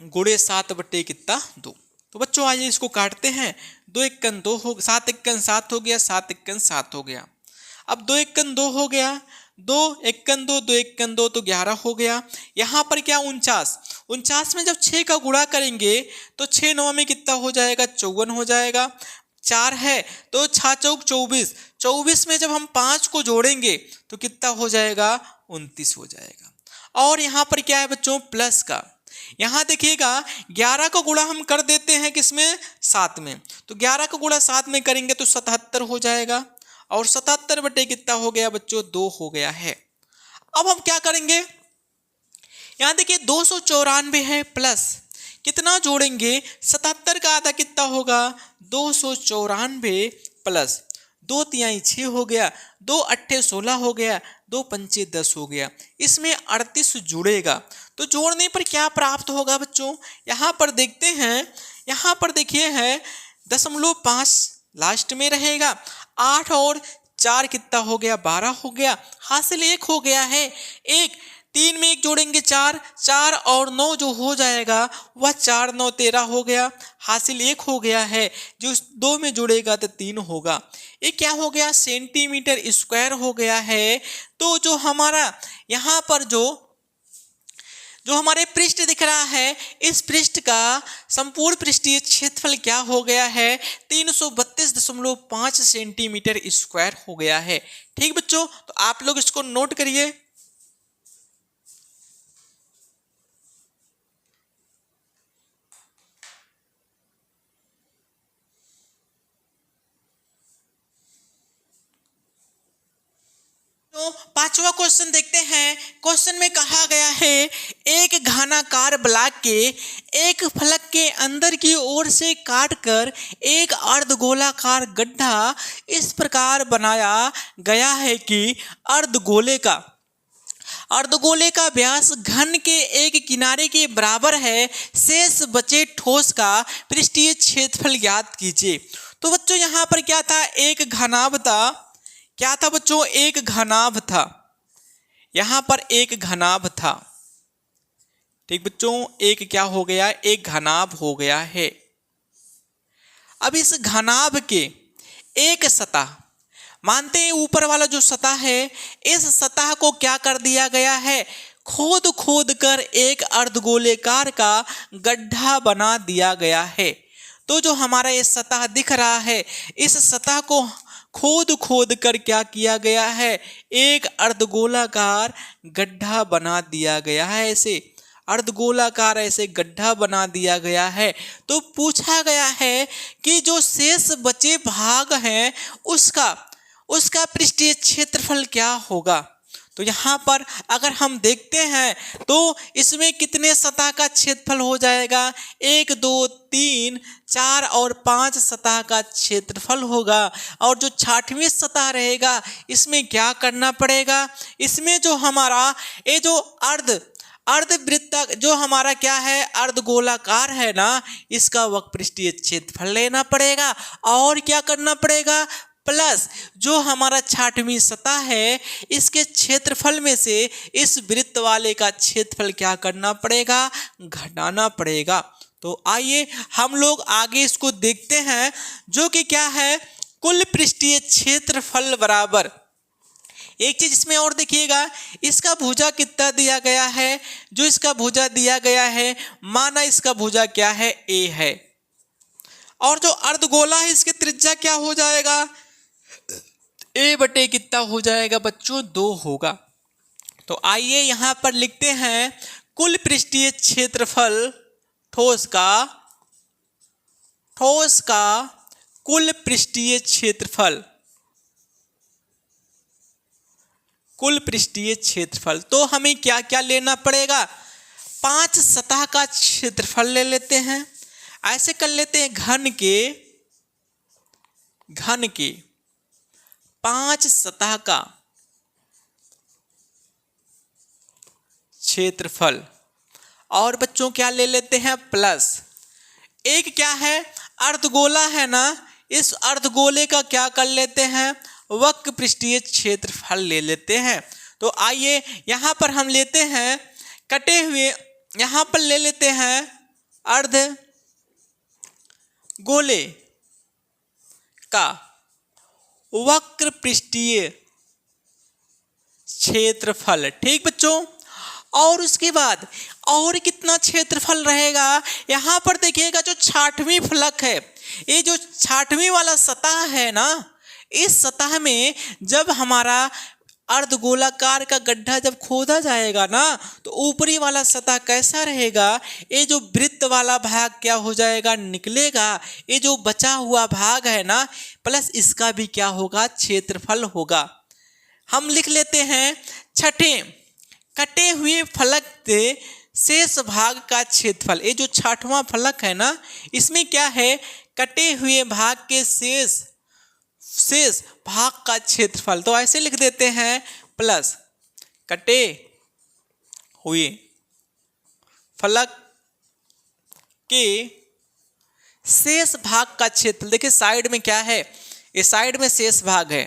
गुणे 7/2। तो बच्चों आइए इसको काटते हैं। 2 एकन 2 हो, 7 एकन 7 हो गया, 7 एकन 7 हो गया। अब 2 एकन 2 हो गया, 2 एकन 2, 2 एकन 2 तो 11 हो गया। यहाँ पर क्या? 49 में जब 6 का गुणा करेंगे तो 6 9 में कितना हो जाएगा? 54 हो जाएगा। 4 है तो 6 चौक 24, 24 में जब हम 5 को जोड़ेंगे तो कितना हो जाएगा? 29 हो जाएगा। और यहाँ पर क्या है बच्चों? प्लस का, यहाँ देखिएगा 11 का गुणा हम कर देते हैं किसमें? 7 में। तो 11 का गुणा 7 में करेंगे तो 77 हो जाएगा। और 77 बटे कितना हो गया बच्चों? 2 हो गया है। अब हम क्या करेंगे? यहाँ देखिए 294 है, प्लस कितना जोड़ेंगे? 77 का आधा कितना होगा? 294 प्लस 2 तिहाई 6 हो गया, 2 अट्ठे 16 हो गया, 2 पंचे 10 हो गया। इसमें 38 जुड़ेगा, तो जोड़ने पर क्या प्राप्त होगा बच्चों? यहाँ पर देखते हैं, यहाँ पर देखिए है 0.5 लास्ट में रहेगा। 8 और 4 कितना हो गया? 12 हो गया। हासिल 1 हो गया है। 1 3 में 1 जोड़ेंगे 4, 4 और 9 जो हो जाएगा वह 4 9 13 हो गया। हासिल 1 हो गया है, जो 2 में जुड़ेगा तो 3 होगा। ये क्या हो गया? सेंटीमीटर स्क्वायर हो गया है। तो जो हमारा यहाँ पर जो हमारे पृष्ठ दिख रहा है, इस पृष्ठ का संपूर्ण पृष्ठीय क्षेत्रफल क्या हो गया है? 332.5 सेंटीमीटर स्क्वायर हो गया है। ठीक बच्चों, तो आप लोग इसको नोट करिए। बच्चों पांचवा क्वेश्चन देखते हैं। क्वेश्चन में कहा गया है एक घनाकार ब्लॉक के एक फलक के अंदर की ओर से काटकर एक अर्धगोलाकार गड्ढा इस प्रकार बनाया गया है कि अर्धगोले का व्यास घन के एक किनारे के बराबर है। शेष बचे ठोस का पृष्ठीय क्षेत्रफल ज्ञात कीजिए। तो बच्चों यहाँ पर क्या था, एक घनाभ था। क्या था बच्चों, एक घनाभ था। यहाँ पर एक घनाभ था। ठीक बच्चों, एक क्या हो गया, एक घनाभ हो गया है। अब इस घनाभ के एक सतह, मानते हैं ऊपर वाला जो सतह है, इस सतह को क्या कर दिया गया है, खोद कर एक अर्धगोलेकार का गड्ढा बना दिया गया है। तो जो हमारा ये सतह दिख रहा है, इस सतह को खोद कर क्या किया गया है, एक अर्धगोलाकार गड्ढा बना दिया गया है। ऐसे अर्धगोलाकार ऐसे गड्ढा बना दिया गया है। तो पूछा गया है कि जो शेष बचे भाग हैं उसका पृष्ठीय क्षेत्रफल क्या होगा। तो यहाँ पर अगर हम देखते हैं तो इसमें कितने सतह का क्षेत्रफल हो जाएगा, 1 2 3 4 और 5 सतह का क्षेत्रफल होगा। और जो 6वीं सतह रहेगा इसमें क्या करना पड़ेगा, इसमें जो हमारा ये जो अर्धवृत्त जो हमारा क्या है, अर्धगोलाकार है ना, इसका वक्र पृष्ठीय क्षेत्रफल लेना पड़ेगा। और क्या करना पड़ेगा, प्लस जो हमारा 6वीं सतह है इसके क्षेत्रफल में से इस वृत्त वाले का क्षेत्रफल क्या करना पड़ेगा, घटाना पड़ेगा। तो आइए हम लोग आगे इसको देखते हैं, जो कि क्या है, कुल पृष्ठीय क्षेत्रफल बराबर, एक चीज इसमें और देखिएगा, इसका भुजा कितना दिया गया है, जो इसका भुजा दिया गया है, माना इसका भुजा क्या है, a है। और जो अर्धगोला है इसकी त्रिज्या क्या हो जाएगा, a बटे कितना हो जाएगा बच्चों, 2 होगा। तो आइए यहां पर लिखते हैं कुल पृष्ठीय क्षेत्रफल ठोस का कुल पृष्ठीय क्षेत्रफल। तो हमें क्या क्या लेना पड़ेगा, 5 सतह का क्षेत्रफल ले लेते हैं। ऐसे कर लेते हैं, घन के 5 सतह का क्षेत्रफल। और बच्चों क्या ले लेते हैं, प्लस एक क्या है, अर्धगोला है ना, इस अर्धगोले का क्या कर लेते हैं, वक्र पृष्ठीय क्षेत्रफल ले लेते हैं। तो आइए यहां पर हम लेते हैं कटे हुए, यहां पर ले लेते हैं अर्धगोले का वक्र पृष्ठीय क्षेत्रफल। ठीक बच्चों, और उसके बाद और कितना क्षेत्रफल रहेगा, यहां पर देखिएगा जो 6वीं फलक है, ये जो 6वीं वाला सतह है ना, इस सतह में जब हमारा अर्धगोलाकार का गड्ढा जब खोदा जाएगा ना, तो ऊपरी वाला सतह कैसा रहेगा, ये जो वृत्त वाला भाग क्या हो जाएगा, निकलेगा। ये जो बचा हुआ भाग है ना, प्लस इसका भी क्या होगा, क्षेत्रफल होगा। हम लिख लेते हैं 6ठे कटे हुए फलक से शेष भाग का क्षेत्रफल। ये जो 6वां फलक है ना, इसमें क्या है, कटे हुए भाग के शेष भाग का क्षेत्रफल। तो ऐसे लिख देते हैं, प्लस कटे हुए फलक के शेष भाग का क्षेत्रफल। देखिए साइड में क्या है, ये साइड में शेष भाग है,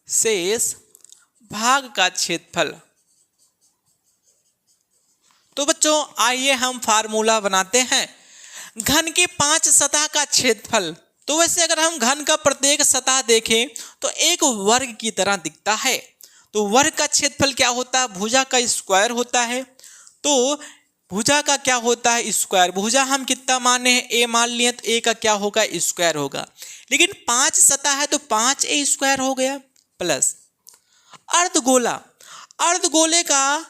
शेष भाग का क्षेत्रफल। तो बच्चों आइए हम फार्मूला बनाते हैं, घन के 5 सतह का क्षेत्रफल। तो वैसे अगर हम घन का प्रत्येक सतह देखें तो एक वर्ग की तरह दिखता है। तो वर्ग का क्षेत्रफल क्या होता है, भुजा का स्क्वायर होता है। तो भुजा का क्या होता है, स्क्वायर। भुजा हम कितना माने हैं, a मान लिए, तो a का क्या होगा, स्क्वायर होगा। लेकिन 5 सतह है तो 5a स्क्वायर हो गया, प्लस अर्धगोले का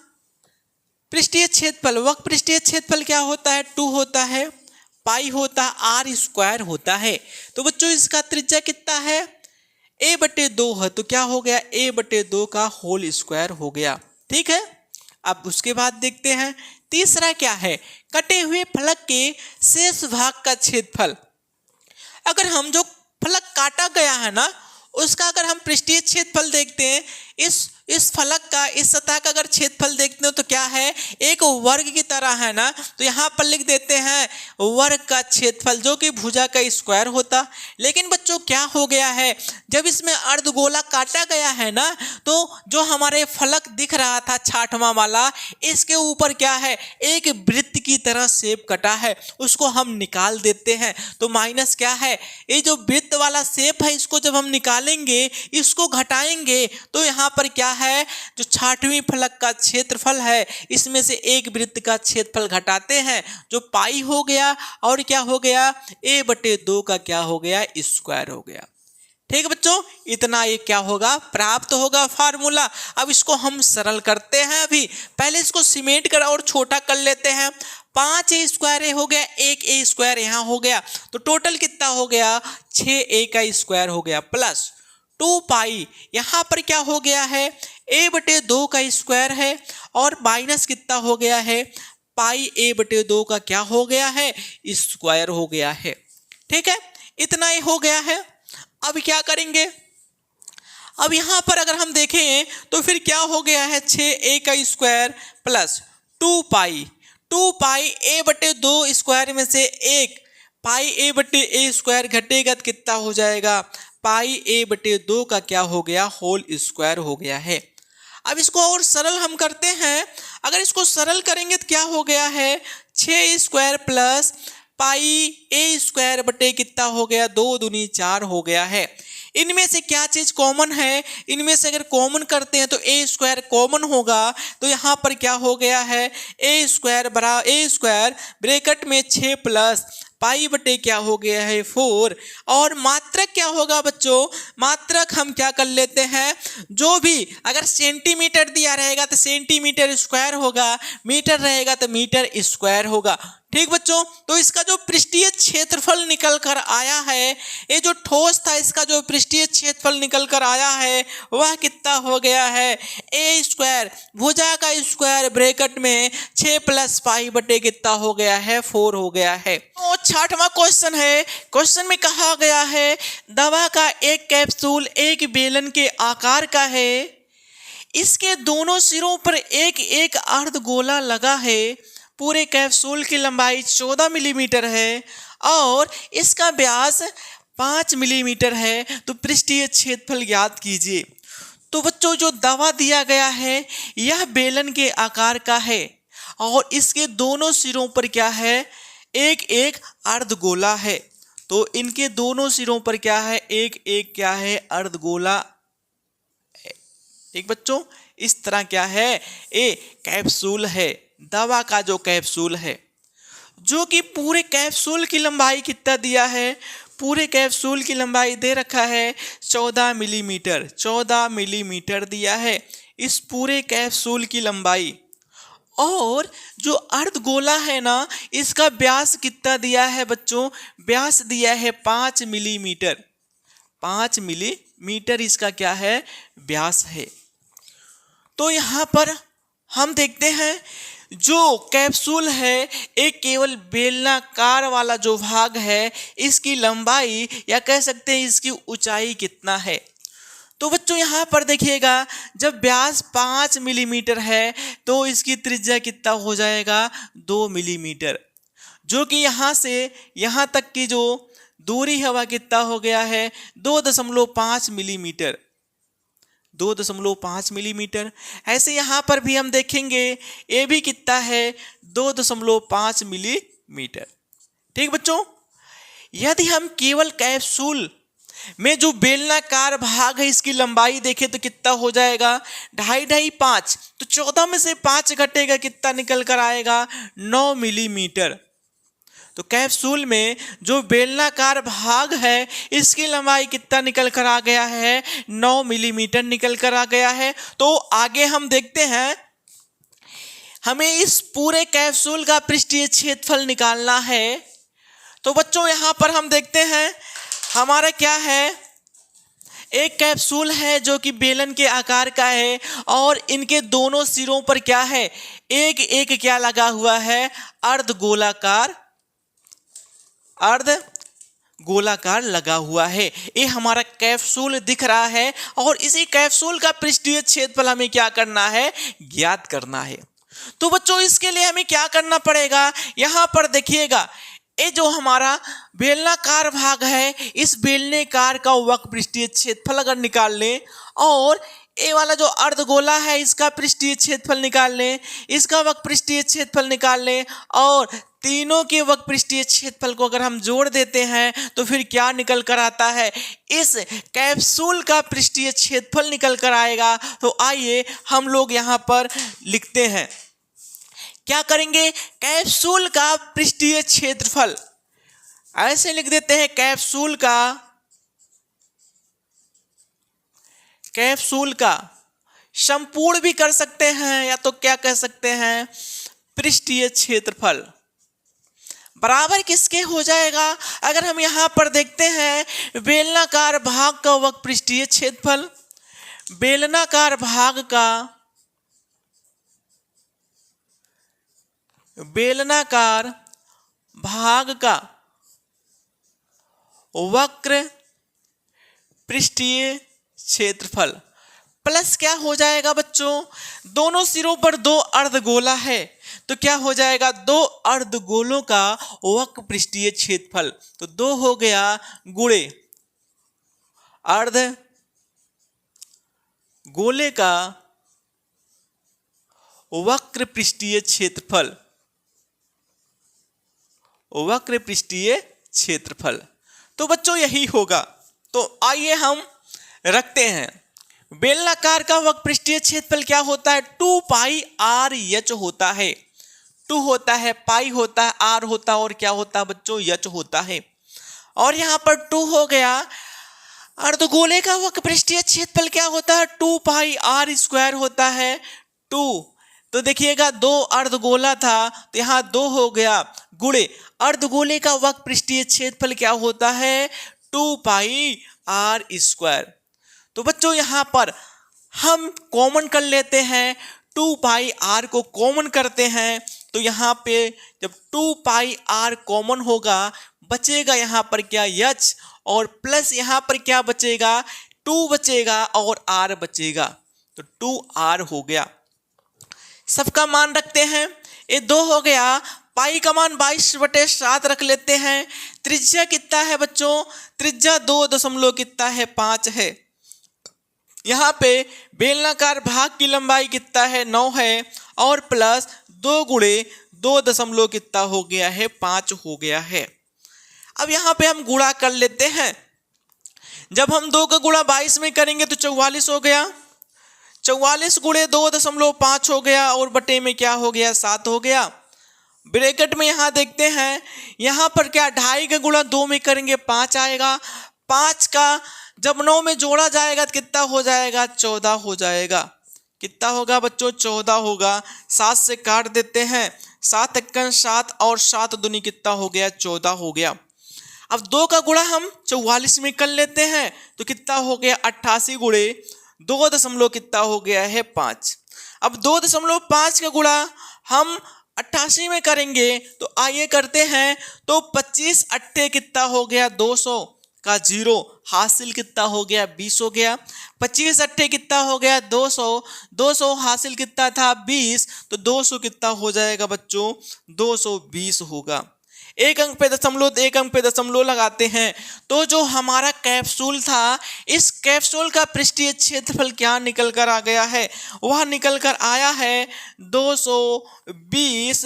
पृष्ठीय क्षेत्रफल, वक्र पृष्ठीय क्षेत्रफल क्या होता है, 2 होता है, पाई होता है, r स्क्वायर होता है। तो बच्चों इसका त्रिज्या कितना है, a/2 है तो क्या हो गया, a/2 का होल स्क्वायर हो गया। ठीक है, अब उसके बाद देखते हैं तीसरा क्या है, कटे हुए फलक के शेष भाग का क्षेत्रफल। अगर हम जो फलक काटा गया है ना उसका अगर हम पृष्ठीय क्षेत्रफल देखते हैं, इस फलक का, इस सतह का अगर क्षेत्रफल देखते हो तो क्या है, एक वर्ग की तरह है ना, तो यहाँ पर लिख देते हैं वर्ग का क्षेत्रफल जो कि भुजा का स्क्वायर होता। लेकिन बच्चों क्या हो गया है, जब इसमें अर्धगोला काटा गया है ना तो जो हमारे फलक दिख रहा था छाठवां वाला, इसके ऊपर क्या है, एक वृत्त की तरह शेप कटा है, उसको हम निकाल देते हैं। तो माइनस क्या है, ये जो वृत्त वाला शेप है इसको जब हम निकालेंगे, इसको घटाएंगे तो यहाँ पर क्या है, जो छाठवीं फलक का क्षेत्रफल है इसमें से एक वृत्त का क्षेत्रफल घटाते हैं जो पाई हो गया, और क्या हो गया, a/2 का क्या हो गया, स्क्वायर हो गया। ठीक है बच्चों, इतना ये क्या होगा, प्राप्त होगा फार्मूला। अब इसको हम सरल करते हैं, अभी पहले इसको सीमेंट कर और छोटा कर लेते हैं। 5a² हो गया, 1a² यहाँ हो गया, तो टोटल कितना हो गया, 6a का स्क्वायर हो गया, प्लस 2 पाई यहाँ पर क्या हो गया है, a/2 का स्क्वायर है, और माइनस कितना हो गया है, पाई a/2 का क्या हो गया है, स्क्वायर हो गया है। ठीक है, इतना ही हो गया है। अब क्या करेंगे, अब यहाँ पर अगर हम देखें तो फिर क्या हो गया है, 6a का स्क्वायर प्लस 2 पाई a/2 स्क्वायर में से एक पाई a/a² घटेगा तो कितना हो जाएगा, पाई a/2 का क्या हो गया, होल स्क्वायर हो गया है। अब इसको और सरल हम करते हैं, अगर इसको सरल करेंगे तो क्या हो गया है, 6a² प्लस पाई a² बटे कितना हो गया, 2 दूनी 4 हो गया है। इनमें से क्या चीज कॉमन है, इनमें से अगर कॉमन करते हैं तो a² कॉमन होगा, तो यहाँ पर क्या हो गया है, a² ब्रैकेट में 6 प्लस पाई बटे क्या हो गया है, 4, और मात्रक क्या होगा बच्चों, मात्रक हम क्या कर लेते हैं, जो भी अगर सेंटीमीटर दिया रहेगा तो सेंटीमीटर स्क्वायर होगा, मीटर रहेगा तो मीटर स्क्वायर होगा। ठीक बच्चों, तो इसका जो पृष्ठीय क्षेत्रफल निकल कर आया है, ये जो ठोस था इसका जो पृष्ठीय क्षेत्रफल निकल कर आया है वह कितना हो गया है, a² भुजा का स्क्वायर ब्रैकेट में 6 प्लस पाई बटे कितना हो गया है, 4 हो गया है। तो 6वां क्वेश्चन है, क्वेश्चन में कहा गया है दवा का एक कैप्सूल एक बेलन के आकार का है, इसके दोनों सिरों पर एक एक अर्धगोला लगा है, पूरे कैप्सूल की लंबाई 14 मिलीमीटर है और इसका व्यास 5 मिलीमीटर है, तो पृष्ठीय क्षेत्रफल ज्ञात कीजिए। तो बच्चों जो दवा दिया गया है यह बेलन के आकार का है और इसके दोनों सिरों पर क्या है, एक एक अर्धगोला है, तो इनके दोनों सिरों पर क्या है, एक एक क्या है, अर्धगोला है। ठीक बच्चों, इस तरह क्या है, ये कैप्सूल है, दवा का जो कैप्सूल है, जो कि पूरे कैप्सूल की लंबाई कितना दिया है, पूरे कैप्सूल की लंबाई दे रखा है 14 मिलीमीटर, 14 मिलीमीटर दिया है इस पूरे कैप्सूल की लंबाई। और जो अर्धगोला है ना इसका व्यास कितना दिया है बच्चों, व्यास दिया है 5 मिलीमीटर, 5 मिलीमीटर इसका क्या है, व्यास है। तो यहाँ पर हम देखते हैं जो कैप्सूल है एक केवल बेलनाकार वाला जो भाग है इसकी लंबाई या कह सकते हैं इसकी ऊंचाई कितना है। तो बच्चों यहाँ पर देखिएगा जब व्यास 5 मिलीमीटर है तो इसकी त्रिज्या कितना हो जाएगा, 2 मिलीमीटर, जो कि यहाँ से यहाँ तक की जो दूरी है वह कितना हो गया है, 2.5 मिलीमीटर, 2.5 मिलीमीटर। ऐसे यहाँ पर भी हम देखेंगे ये भी कितना है, 2.5 मिलीमीटर। ठीक बच्चों, यदि हम केवल कैप्सूल में जो बेलनाकार भाग है इसकी लंबाई देखें तो कितना हो जाएगा, 2.5 5, तो 14 में से 5 घटेगा कितना निकल कर आएगा, 9 मिलीमीटर। तो कैप्सूल में जो बेलनाकार भाग है इसकी लंबाई कितना निकल कर आ गया है, 9 मिलीमीटर निकल कर आ गया है। तो आगे हम देखते हैं, हमें इस पूरे कैप्सूल का पृष्ठीय क्षेत्रफल निकालना है। तो बच्चों यहाँ पर हम देखते हैं हमारा क्या है, एक कैप्सूल है जो कि बेलन के आकार का है और इनके दोनों सिरों पर क्या है, एक एक क्या लगा हुआ है, अर्ध गोलाकार लगा हुआ है। ये हमारा कैप्सूल दिख रहा है और इसी कैप्सूल का पृष्ठीय क्षेत्रफल हमें क्या करना है, ज्ञात करना है। तो बच्चों इसके लिए हमें क्या करना पड़ेगा, यहां पर देखिएगा, ये जो हमारा बेलनाकार भाग है, इस बेलनाकार का वक्र पृष्ठीय क्षेत्रफल अगर निकाल लें और ये वाला जो अर्धगोला है इसका पृष्ठीय क्षेत्रफल निकाल लें, इसका वक्र पृष्ठीय क्षेत्रफल निकाल लें और तीनों के वक्र पृष्ठीय क्षेत्रफल को अगर हम जोड़ देते हैं तो फिर क्या निकल कर आता है, इस कैप्सूल का पृष्ठीय क्षेत्रफल निकल कर आएगा। तो आइए हम लोग यहाँ पर लिखते हैं, क्या करेंगे, कैप्सूल का पृष्ठीय क्षेत्रफल ऐसे लिख देते हैं, कैप्सूल का संपूर्ण भी कर सकते हैं या तो क्या कह सकते हैं, पृष्ठीय क्षेत्रफल बराबर किसके हो जाएगा। अगर हम यहां पर देखते हैं बेलनाकार भाग का वक्र पृष्ठीय क्षेत्रफल, बेलनाकार भाग का वक्र पृष्ठीय क्षेत्रफल प्लस क्या हो जाएगा बच्चों, दोनों सिरों पर दो अर्धगोला है तो क्या हो जाएगा, दो अर्धगोलों का वक्र पृष्ठीय क्षेत्रफल, तो दो हो गया गुणे अर्ध गोले का वक्र पृष्ठीय क्षेत्रफल। तो बच्चों यही होगा। तो आइए हम रखते हैं, बेलनाकार का वक्र पृष्ठीय क्षेत्रफल क्या होता है, 2 पाई आर एच होता है, 2 होता है, पाई होता है, आर होता है और क्या होता है बच्चों, एच होता है। और यहां पर 2 हो गया, अर्धगोले का वक्र पृष्ठीय क्षेत्रफल क्या होता है, 2 पाई आर स्क्वायर होता है, 2। तो देखिएगा 2 अर्धगोला था तो यहाँ 2 हो गया गुणे अर्धगोले का वक्र पृष्ठीय क्षेत्रफल क्या होता है, 2 पाई आर स्क्वायर। तो बच्चों यहां पर हम कॉमन कर लेते हैं, 2 पाई आर को कॉमन करते हैं तो यहां पे जब 2 पाई आर कॉमन होगा बचेगा यहां पर क्या, एच, और प्लस यहां पर क्या बचेगा, 2 बचेगा और आर बचेगा, तो 2 आर हो गया। सबका मान रखते हैं, ये 2 हो गया, पाई का मान 22/7 रख लेते हैं। त्रिज्या कितना है बच्चों, त्रिज्या 2.5 है। यहाँ पे बेलनाकार भाग की लंबाई कितना है, 9 है और प्लस 2 गुणे 2 कितना हो गया है, 5 हो गया है। अब यहाँ पे हम गुणा कर लेते हैं, जब हम 2 का गुणा 22 में करेंगे तो 44 हो गया, 44 गुणे 2.5 हो गया और बटे में क्या हो गया, 7 हो गया। ब्रैकेट में यहाँ देखते हैं, यहाँ पर क्या 2.5 का गुणा 2 में करेंगे 5 आएगा, 5 का जब 9 में जोड़ा जाएगा तो कितना हो जाएगा, 14 हो जाएगा। कितना होगा बच्चों, 14 होगा। 7 से काट देते हैं, 7 × 7 और 7 दूनी कितना हो गया, 14 हो गया। अब 2 का गुणा हम 44 में कर लेते हैं तो कितना हो गया, 88 गुणे 2 कितना हो गया है, 5। अब 2.5 का गुणा हम 88 में करेंगे तो आइए करते हैं, तो 25 अट्ठे कितना हो गया, 200 का 0 हासिल कितना हो गया, 20 हो गया। 25 अट्ठे कितना हो गया, 200, 200 हासिल कितना था, 20, तो 200 कितना हो जाएगा बच्चों, 220 होगा। एक अंक पे दशमलव लगाते हैं तो जो हमारा कैप्सूल था, इस कैप्सूल का पृष्ठीय क्षेत्रफल क्या निकल कर आ गया है, वह निकल कर आया है 220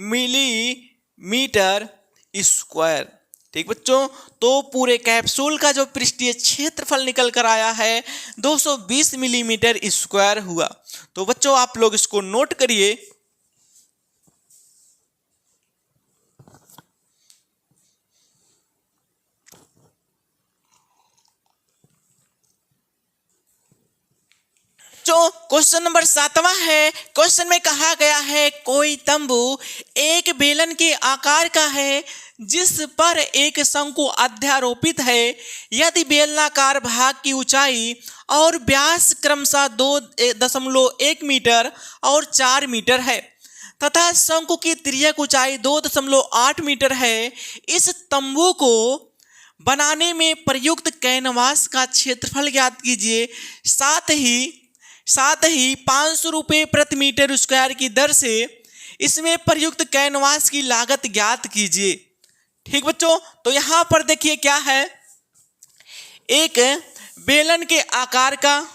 मिलीमीटर स्क्वायर। ठीक बच्चों, तो पूरे कैप्सूल का जो पृष्ठीय क्षेत्रफल निकल कर आया है 220 मिलीमीटर स्क्वायर हुआ। तो बच्चों आप लोग इसको नोट करिए। जो क्वेश्चन नंबर 7वां है। क्वेश्चन में कहा गया है कोई तंबू एक बेलन के आकार का है जिस पर एक शंकु अध्यारोपित है। यदि बेलनाकार भाग की ऊंचाई और व्यास क्रमशः 2.1 मीटर और 4 मीटर है तथा शंकु की तिर्यक ऊंचाई 2.8 मीटर है, इस तंबू को बनाने में प्रयुक्त कैनवास का क्षेत्रफल ज्ञात कीजिए। साथ ही 500 रुपये प्रति मीटर स्क्वायर की दर से इसमें प्रयुक्त कैनवास की लागत ज्ञात कीजिए। ठीक बच्चों, तो यहाँ पर देखिए क्या है, एक बेलन के आकार का,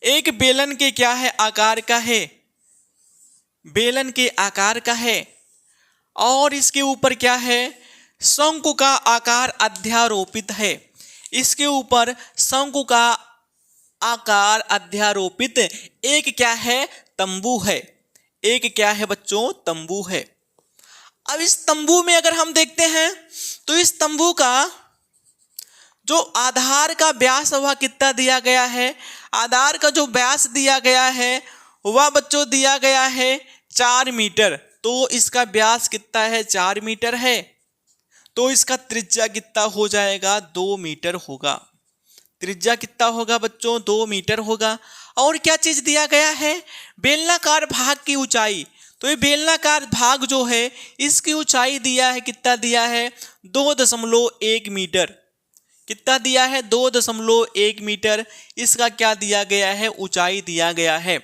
एक बेलन के क्या है आकार का है, बेलन के आकार का है और इसके ऊपर क्या है शंकु का आकार अध्यारोपित है। इसके ऊपर शंकु का आकार अध्यारोपित एक क्या है तंबू है, एक क्या है बच्चों तंबू है। अब इस तंबू में अगर हम देखते हैं तो इस तंबू का जो आधार का व्यास वह कितना दिया गया है, आधार का जो व्यास दिया गया है वह बच्चों दिया गया है 4 मीटर। तो इसका व्यास कितना है 4 मीटर है, तो इसका त्रिज्या कितना हो जाएगा 2 मीटर होगा। त्रिज्या कितना होगा बच्चों 2 मीटर होगा। और क्या चीज दिया गया है बेलनाकार भाग की ऊंचाई, तो ये बेलनाकार भाग जो है इसकी ऊंचाई दिया है, कितना दिया है 2.1 मीटर। कितना दिया है 2.1 मीटर, इसका क्या दिया गया है ऊंचाई दिया गया है।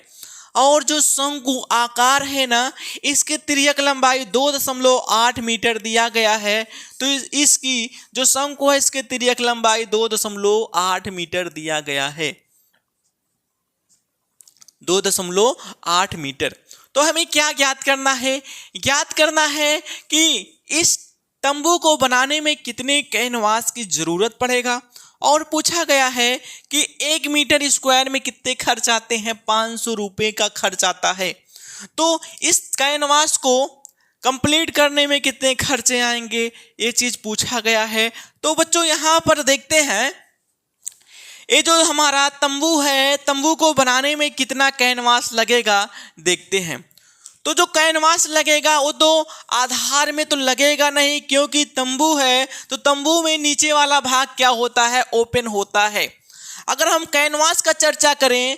और जो शंकु आकार है ना इसके तिर्यक लंबाई 2.8 मीटर दिया गया है, तो इसकी जो शंकु है इसके तिर्यक लंबाई 2.8 मीटर दिया गया है, 2.8 मीटर। तो हमें क्या ज्ञात करना है, ज्ञात करना है कि इस तंबू को बनाने में कितने कैनवास की जरूरत पड़ेगा। और पूछा गया है कि 1 मीटर स्क्वायर में कितने खर्च आते हैं, 500 रुपये का खर्च आता है। तो इस कैनवास को कंप्लीट करने में कितने खर्चे आएंगे ये चीज पूछा गया है। तो बच्चों यहाँ पर देखते हैं ये जो हमारा तंबू है, तंबू को बनाने में कितना कैनवास लगेगा देखते हैं। तो जो कैनवास लगेगा वो तो आधार में तो लगेगा नहीं, क्योंकि तंबू है तो तंबू में नीचे वाला भाग क्या होता है ओपन होता है। अगर हम कैनवास का चर्चा करें,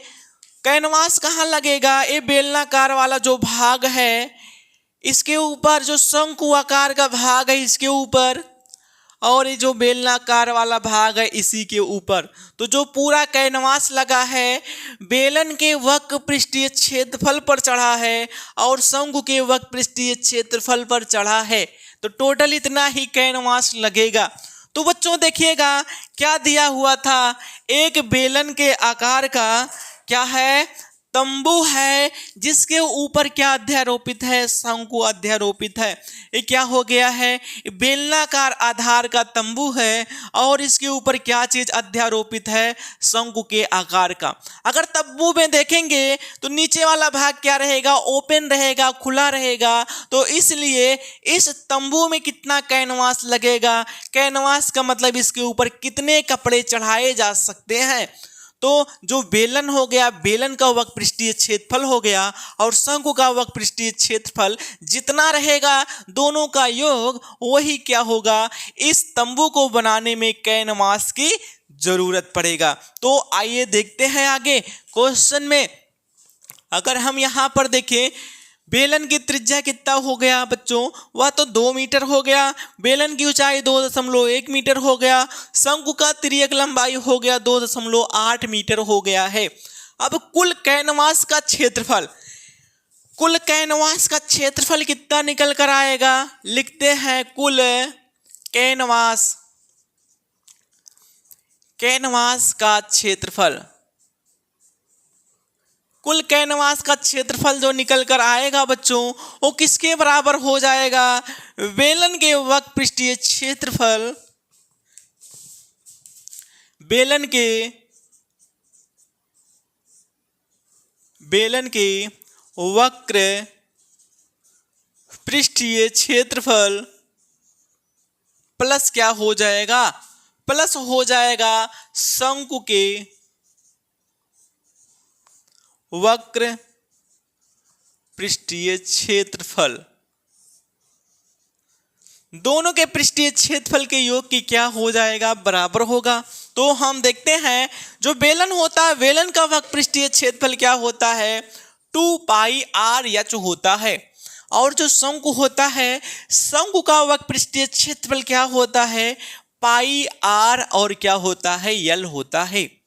कैनवास कहाँ लगेगा, ये बेलनाकार वाला जो भाग है इसके ऊपर, जो शंकु आकार का भाग है इसके ऊपर, और ये जो बेलनाकार वाला भाग है इसी के ऊपर। तो जो पूरा कैनवास लगा है बेलन के वक्र पृष्ठीय क्षेत्रफल पर चढ़ा है और शंकु के वक्र पृष्ठीय क्षेत्रफल पर चढ़ा है, तो टोटल इतना ही कैनवास लगेगा। तो बच्चों देखिएगा क्या दिया हुआ था, एक बेलन के आकार का क्या है तंबू है जिसके ऊपर क्या अध्यारोपित है शंकु अध्यारोपित है। ये क्या हो गया है बेलनाकार आधार का तंबू है और इसके ऊपर क्या चीज अध्यारोपित है शंकु के आकार का। अगर तंबू में देखेंगे तो नीचे वाला भाग क्या रहेगा ओपन रहेगा, खुला रहेगा। तो इसलिए इस तंबू में कितना कैनवास लगेगा, कैनवास का मतलब इसके ऊपर कितने कपड़े चढ़ाए जा सकते हैं। तो जो बेलन हो गया, बेलन का वक्र पृष्ठीय क्षेत्रफल हो गया और शंकु का वक्र पृष्ठीय क्षेत्रफल जितना रहेगा दोनों का योग वही क्या होगा इस तंबू को बनाने में कैनवास की जरूरत पड़ेगा। तो आइए देखते हैं आगे क्वेश्चन में। अगर हम यहाँ पर देखें बेलन की त्रिज्या कितना हो गया बच्चों, वह तो 2 मीटर हो गया, बेलन की ऊंचाई 2.1 मीटर हो गया, शंकु का तिर्यक लंबाई हो गया 2.8 मीटर हो गया है। अब कुल कैनवास का क्षेत्रफल, कुल कैनवास का क्षेत्रफल कितना निकल कर आएगा, लिखते हैं कुल कैनवास, कैनवास का क्षेत्रफल, कुल कैनवास का क्षेत्रफल जो निकल कर आएगा बच्चों वो किसके बराबर हो जाएगा, बेलन के वक्र पृष्ठीय क्षेत्रफल, बेलन के वक्र पृष्ठीय क्षेत्रफल प्लस क्या हो जाएगा, प्लस हो जाएगा शंकु के वक्र पृष्ठीय क्षेत्रफल, दोनों के पृष्ठीय क्षेत्रफल के योग की क्या हो जाएगा, बराबर होगा। तो हम देखते हैं जो बेलन होता है, बेलन का वक्र पृष्ठीय क्षेत्रफल क्या होता है, 2πr(h) होता है। और जो शंकु होता है, शंकु का वक्र पृष्ठीय क्षेत्रफल क्या होता है, πr और क्या होता है, l होता है।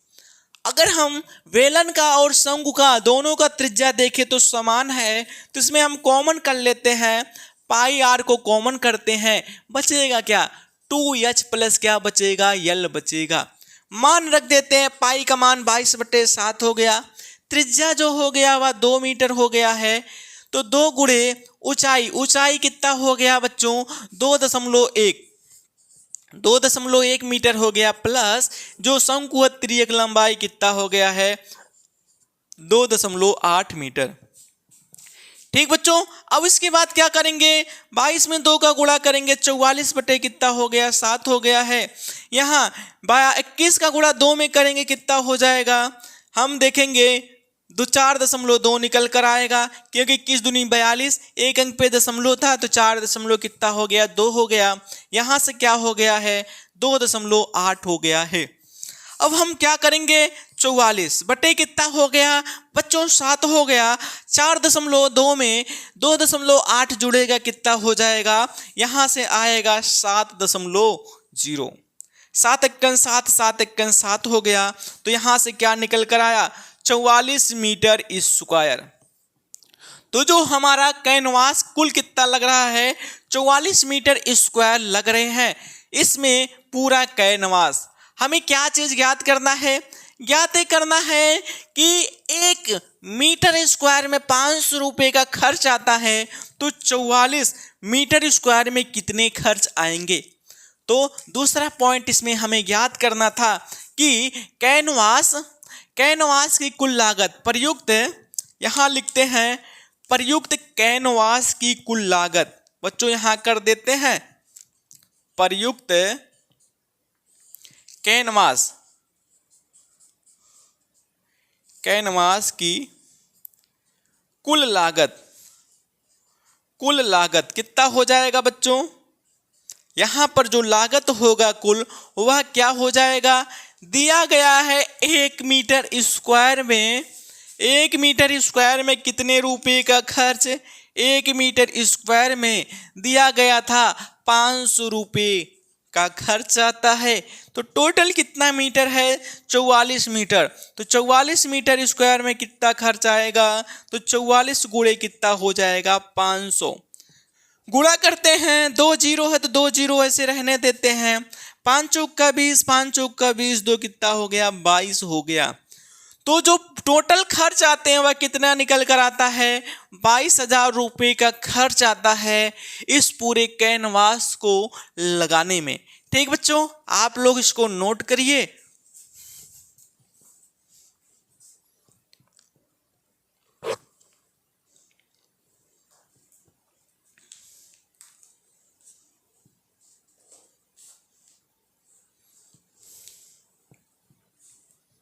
अगर हम बेलन का और शंकु का दोनों का त्रिज्या देखें तो समान है, तो इसमें हम कॉमन कर लेते हैं, πr को कॉमन करते हैं, बचेगा क्या, 2h प्लस क्या बचेगा, l बचेगा। मान रख देते हैं, पाई का मान 22/7 हो गया, त्रिज्या जो हो गया वह 2 मीटर हो गया है। तो 2 गुणे ऊंचाई, ऊंचाई कितना हो गया बच्चों, 2.1 मीटर हो गया, प्लस जो शंकु त्रियक लंबाई कितना हो गया है, 2.8 मीटर। ठीक बच्चों, अब इसके बाद क्या करेंगे, 22 में 2 का गुणा करेंगे, 44 बटे कितना हो गया, 7 हो गया है। यहाँ 21 का गुणा 2 में करेंगे कितना हो जाएगा, हम देखेंगे 4.2 निकल कर आएगा, क्योंकि 21 दूनी 42, एक अंक पे दशमलव था, तो 4 दशमलव कितना हो गया, 2 हो गया। यहाँ से क्या हो गया है, 2.8 हो गया है। अब हम क्या करेंगे, 44 बटे कितना हो गया बच्चों, 7 हो गया। 4.2 में 2.8 जुड़ेगा कितना हो जाएगा, यहाँ से आएगा 7.0, 7 × 7, 7 × 7 हो गया। तो यहाँ से क्या निकल कर आया, 44 मीटर स्क्वायर। तो जो हमारा कैनवास कुल कितना लग रहा है, 44 मीटर स्क्वायर लग रहे हैं। इसमें पूरा कैनवास हमें क्या चीज ज्ञात करना है, ज्ञात करना है कि 1 मीटर स्क्वायर में 500 रुपये का खर्च आता है, तो 44 मीटर स्क्वायर में कितने खर्च आएंगे। तो दूसरा पॉइंट इसमें हमें ज्ञात करना था कि कैनवास की कुल लागत, प्रयुक्त, यहाँ लिखते हैं प्रयुक्त कैनवास की कुल लागत, बच्चों यहाँ कर देते हैं प्रयुक्त कैनवास की कुल लागत कितना हो जाएगा बच्चों, यहाँ पर जो लागत होगा कुल, वह क्या हो जाएगा, दिया गया है 1 मीटर स्क्वायर में, 1 मीटर स्क्वायर में कितने रुपए का खर्च, 1 मीटर स्क्वायर में दिया गया था 500 रुपये का खर्च आता है। तो टोटल कितना मीटर है, 44 मीटर। तो 44 मीटर स्क्वायर में कितना खर्च आएगा, तो 44 गुणे कितना हो जाएगा, 500। गुणा करते हैं, 2 जीरो है तो 2 जीरो ऐसे रहने देते हैं, 5 चौक का 20, 5 चौक का 20, 2 कितना हो गया, 22 हो गया। तो जो टोटल खर्च आते हैं वह कितना निकल कर आता है, 22,000 रुपये का खर्च आता है इस पूरे कैनवास को लगाने में। ठीक बच्चों, आप लोग इसको नोट करिए।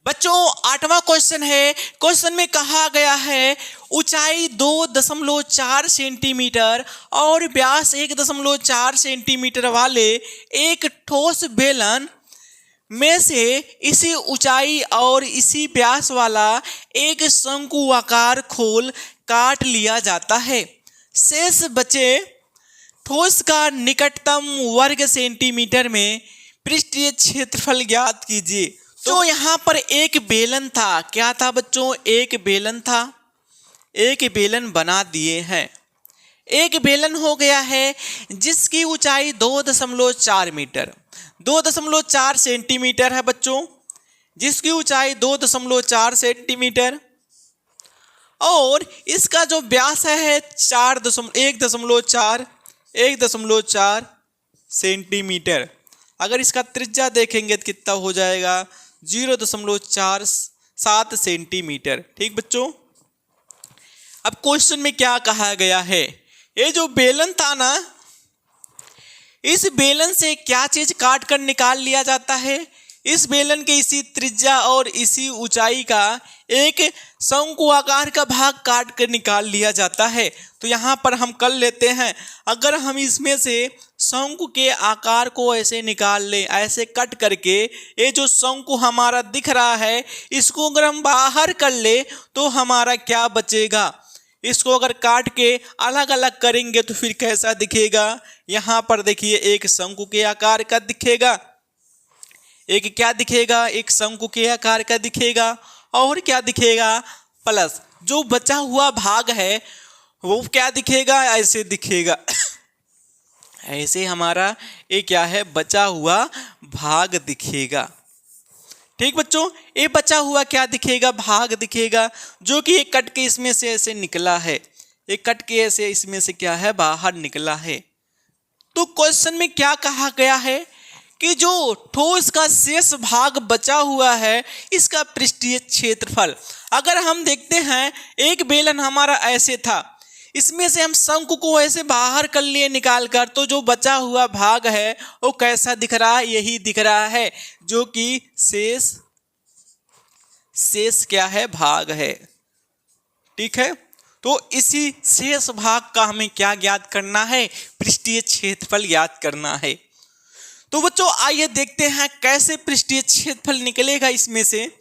बच्चों 8वां क्वेश्चन है, क्वेश्चन में कहा गया है ऊंचाई 2.4 सेंटीमीटर और व्यास 1.4 सेंटीमीटर वाले एक ठोस बेलन में से इसी ऊंचाई और इसी व्यास वाला एक शंकु आकार खोल काट लिया जाता है। शेष बचे ठोस का निकटतम वर्ग सेंटीमीटर में पृष्ठीय क्षेत्रफल ज्ञात कीजिए। तो यहाँ पर एक बेलन था, क्या था बच्चों, एक बेलन था, एक बेलन बना दिए हैं। एक बेलन हो गया है जिसकी ऊंचाई 2.4 मीटर, 2.4 सेंटीमीटर है बच्चों, जिसकी ऊंचाई 2.4 सेंटीमीटर, और इसका जो व्यास है 1.4 सेंटीमीटर। अगर इसका त्रिज्या देखेंगे तो कितना हो जाएगा, 0.47 सेंटीमीटर। ठीक बच्चों, अब क्वेश्चन में क्या कहा गया है, ये जो बेलन था ना, इस बेलन से क्या चीज काट कर निकाल लिया जाता है, इस बेलन के इसी त्रिज्या और इसी ऊंचाई का एक शंकु आकार का भाग काट कर निकाल लिया जाता है। तो यहाँ पर हम कर लेते हैं, अगर हम इसमें से शंकु के आकार को ऐसे निकाल लें, ऐसे कट करके ये जो शंकु हमारा दिख रहा है इसको अगर हम बाहर कर ले तो हमारा क्या बचेगा। इसको अगर काट के अलग अलग करेंगे तो फिर कैसा दिखेगा। यहाँ पर देखिए एक शंकु के आकार का दिखेगा, एक क्या दिखेगा, एक शंकु के आकार का दिखेगा, और क्या दिखेगा, प्लस जो बचा हुआ भाग है वो क्या दिखेगा, ऐसे दिखेगा। ऐसे हमारा ये क्या है, बचा हुआ भाग दिखेगा। ठीक बच्चों, ये बचा हुआ क्या दिखेगा, भाग दिखेगा, जो कि एक कट के इसमें से ऐसे निकला है, एक कट के ऐसे इसमें से क्या है, बाहर निकला है। तो क्वेश्चन में क्या कहा गया है कि जो ठोस का शेष भाग बचा हुआ है इसका पृष्ठीय क्षेत्रफल। अगर हम देखते हैं एक बेलन हमारा ऐसे था, इसमें से हम शंकु को ऐसे बाहर कर लिए निकाल कर, तो जो बचा हुआ भाग है वो कैसा दिख रहा है, यही दिख रहा है, जो कि शेष क्या है, भाग है। ठीक है, तो इसी शेष भाग का हमें क्या ज्ञात करना है, पृष्ठीय क्षेत्रफल ज्ञात करना है। तो बच्चों आइए देखते हैं कैसे पृष्ठीय क्षेत्रफल निकलेगा इसमें से।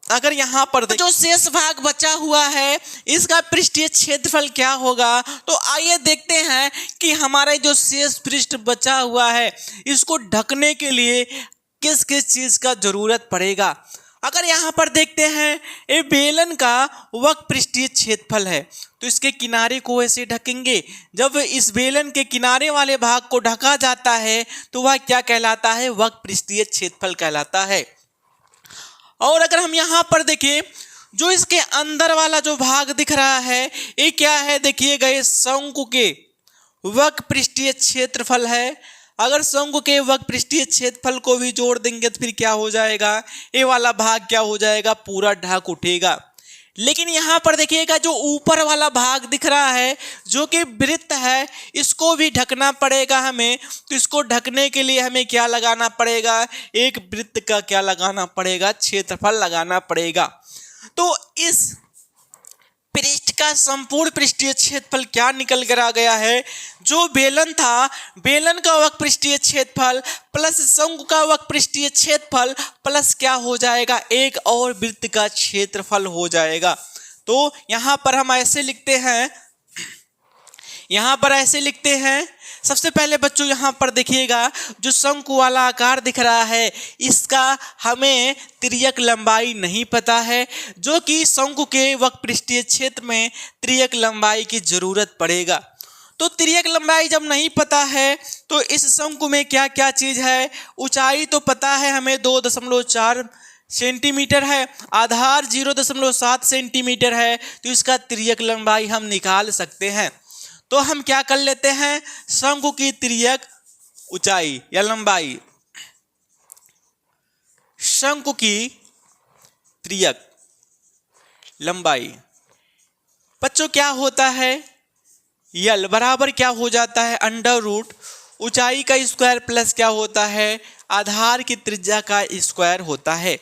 अगर यहाँ पर जो शेष भाग बचा हुआ है इसका पृष्ठीय क्षेत्रफल क्या होगा, तो आइए देखते हैं कि हमारा जो शेष पृष्ठ बचा हुआ है इसको ढकने के लिए किस किस चीज का जरूरत पड़ेगा। अगर यहाँ पर देखते हैं ये बेलन का वक्र पृष्ठीय क्षेत्रफल है, तो इसके किनारे को ऐसे ढकेंगे। जब इस बेलन के किनारे वाले भाग को ढका जाता है तो वह क्या कहलाता है, वक्र पृष्ठीय क्षेत्रफल कहलाता है। और अगर हम यहाँ पर देखें, जो इसके अंदर वाला जो भाग दिख रहा है ये क्या है, देखिएगा ये शंकु के वक्र पृष्ठीय क्षेत्रफल है। अगर शंकु के वक्र पृष्ठीय क्षेत्रफल को भी जोड़ देंगे तो फिर क्या हो जाएगा, ये वाला भाग क्या हो जाएगा, पूरा ढक उठेगा। लेकिन यहाँ पर देखिएगा जो ऊपर वाला भाग दिख रहा है जो कि वृत्त है, इसको भी ढकना पड़ेगा हमें। तो इसको ढकने के लिए हमें क्या लगाना पड़ेगा, एक वृत्त का क्या लगाना पड़ेगा, क्षेत्रफल लगाना पड़ेगा। तो इस पृष्ठ का संपूर्ण पृष्ठीय क्षेत्रफल क्या निकल कर आ गया है, जो बेलन था, बेलन का वक्र पृष्ठीय क्षेत्रफल प्लस शंकु का वक्र पृष्ठीय क्षेत्रफल प्लस क्या हो जाएगा, एक और वृत्त का क्षेत्रफल हो जाएगा। तो यहाँ पर हम ऐसे लिखते हैं, यहाँ पर ऐसे लिखते हैं। सबसे पहले बच्चों यहाँ पर देखिएगा जो शंकु वाला आकार दिख रहा है इसका हमें तिर्यक लंबाई नहीं पता है, जो कि शंकु के वक्र पृष्ठीय क्षेत्र में तिर्यक लंबाई की जरूरत पड़ेगा। तो तिर्यक लंबाई जब नहीं पता है तो इस शंकु में क्या क्या चीज है, ऊंचाई तो पता है हमें 2.4 सेंटीमीटर है, आधार 0.7 सेंटीमीटर है, तो इसका तिर्यक लंबाई हम निकाल सकते हैं। तो हम क्या कर लेते हैं, शंकु की तिर्यक ऊंचाई या लंबाई, शंकु की तिर्यक लंबाई बच्चों क्या होता है, यल बराबर क्या हो जाता है, अंडर रूट ऊंचाई का स्क्वायर प्लस क्या होता है, आधार की त्रिज्या का स्क्वायर होता है।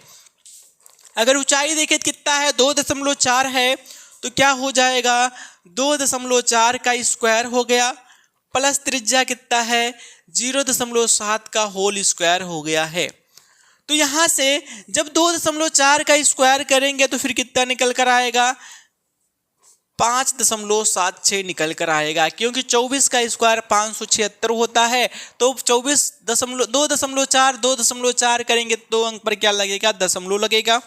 अगर ऊंचाई देखें कितना है, 2.4 है, तो क्या हो जाएगा, 2.4 का स्क्वायर हो गया प्लस त्रिज्या कितना है, 0.7 का होल स्क्वायर हो गया है। तो यहाँ से जब 2.4 का स्क्वायर करेंगे तो फिर कितना निकल कर आएगा, 5.76 निकल कर आएगा, क्योंकि 24 का स्क्वायर 576 होता है। तो 2.4 करेंगे तो 2 अंक पर क्या लगेगा, दशमलव लगेगा।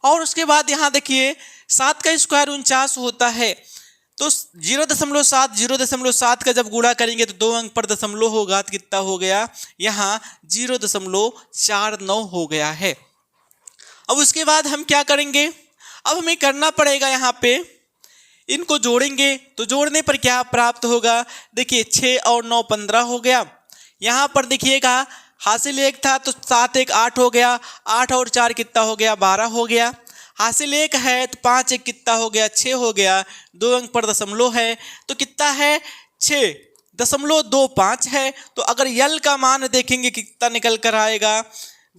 और उसके बाद यहाँ देखिए 7 का स्क्वायर 49 होता है, तो 0.7 का जब गुणा करेंगे तो 2 अंक पर दशमलव होगा, तो कितना हो गया, यहाँ 0.49 हो गया है। अब उसके बाद हम क्या करेंगे, अब हमें करना पड़ेगा, यहाँ पे इनको जोड़ेंगे, तो जोड़ने पर क्या प्राप्त होगा, देखिए 6 और 9 15 हो गया। यहाँ पर देखिएगा हासिल 1 था तो 7 1 8 हो गया, 8 और 4 कितना हो गया, 12 हो गया। हासिल 1 है तो 5 1 कितना हो गया, 6 हो गया, 2 अंक पर दशमलव है, तो कितना है, 6.25 है। तो अगर यल का मान देखेंगे कितना निकल कर आएगा,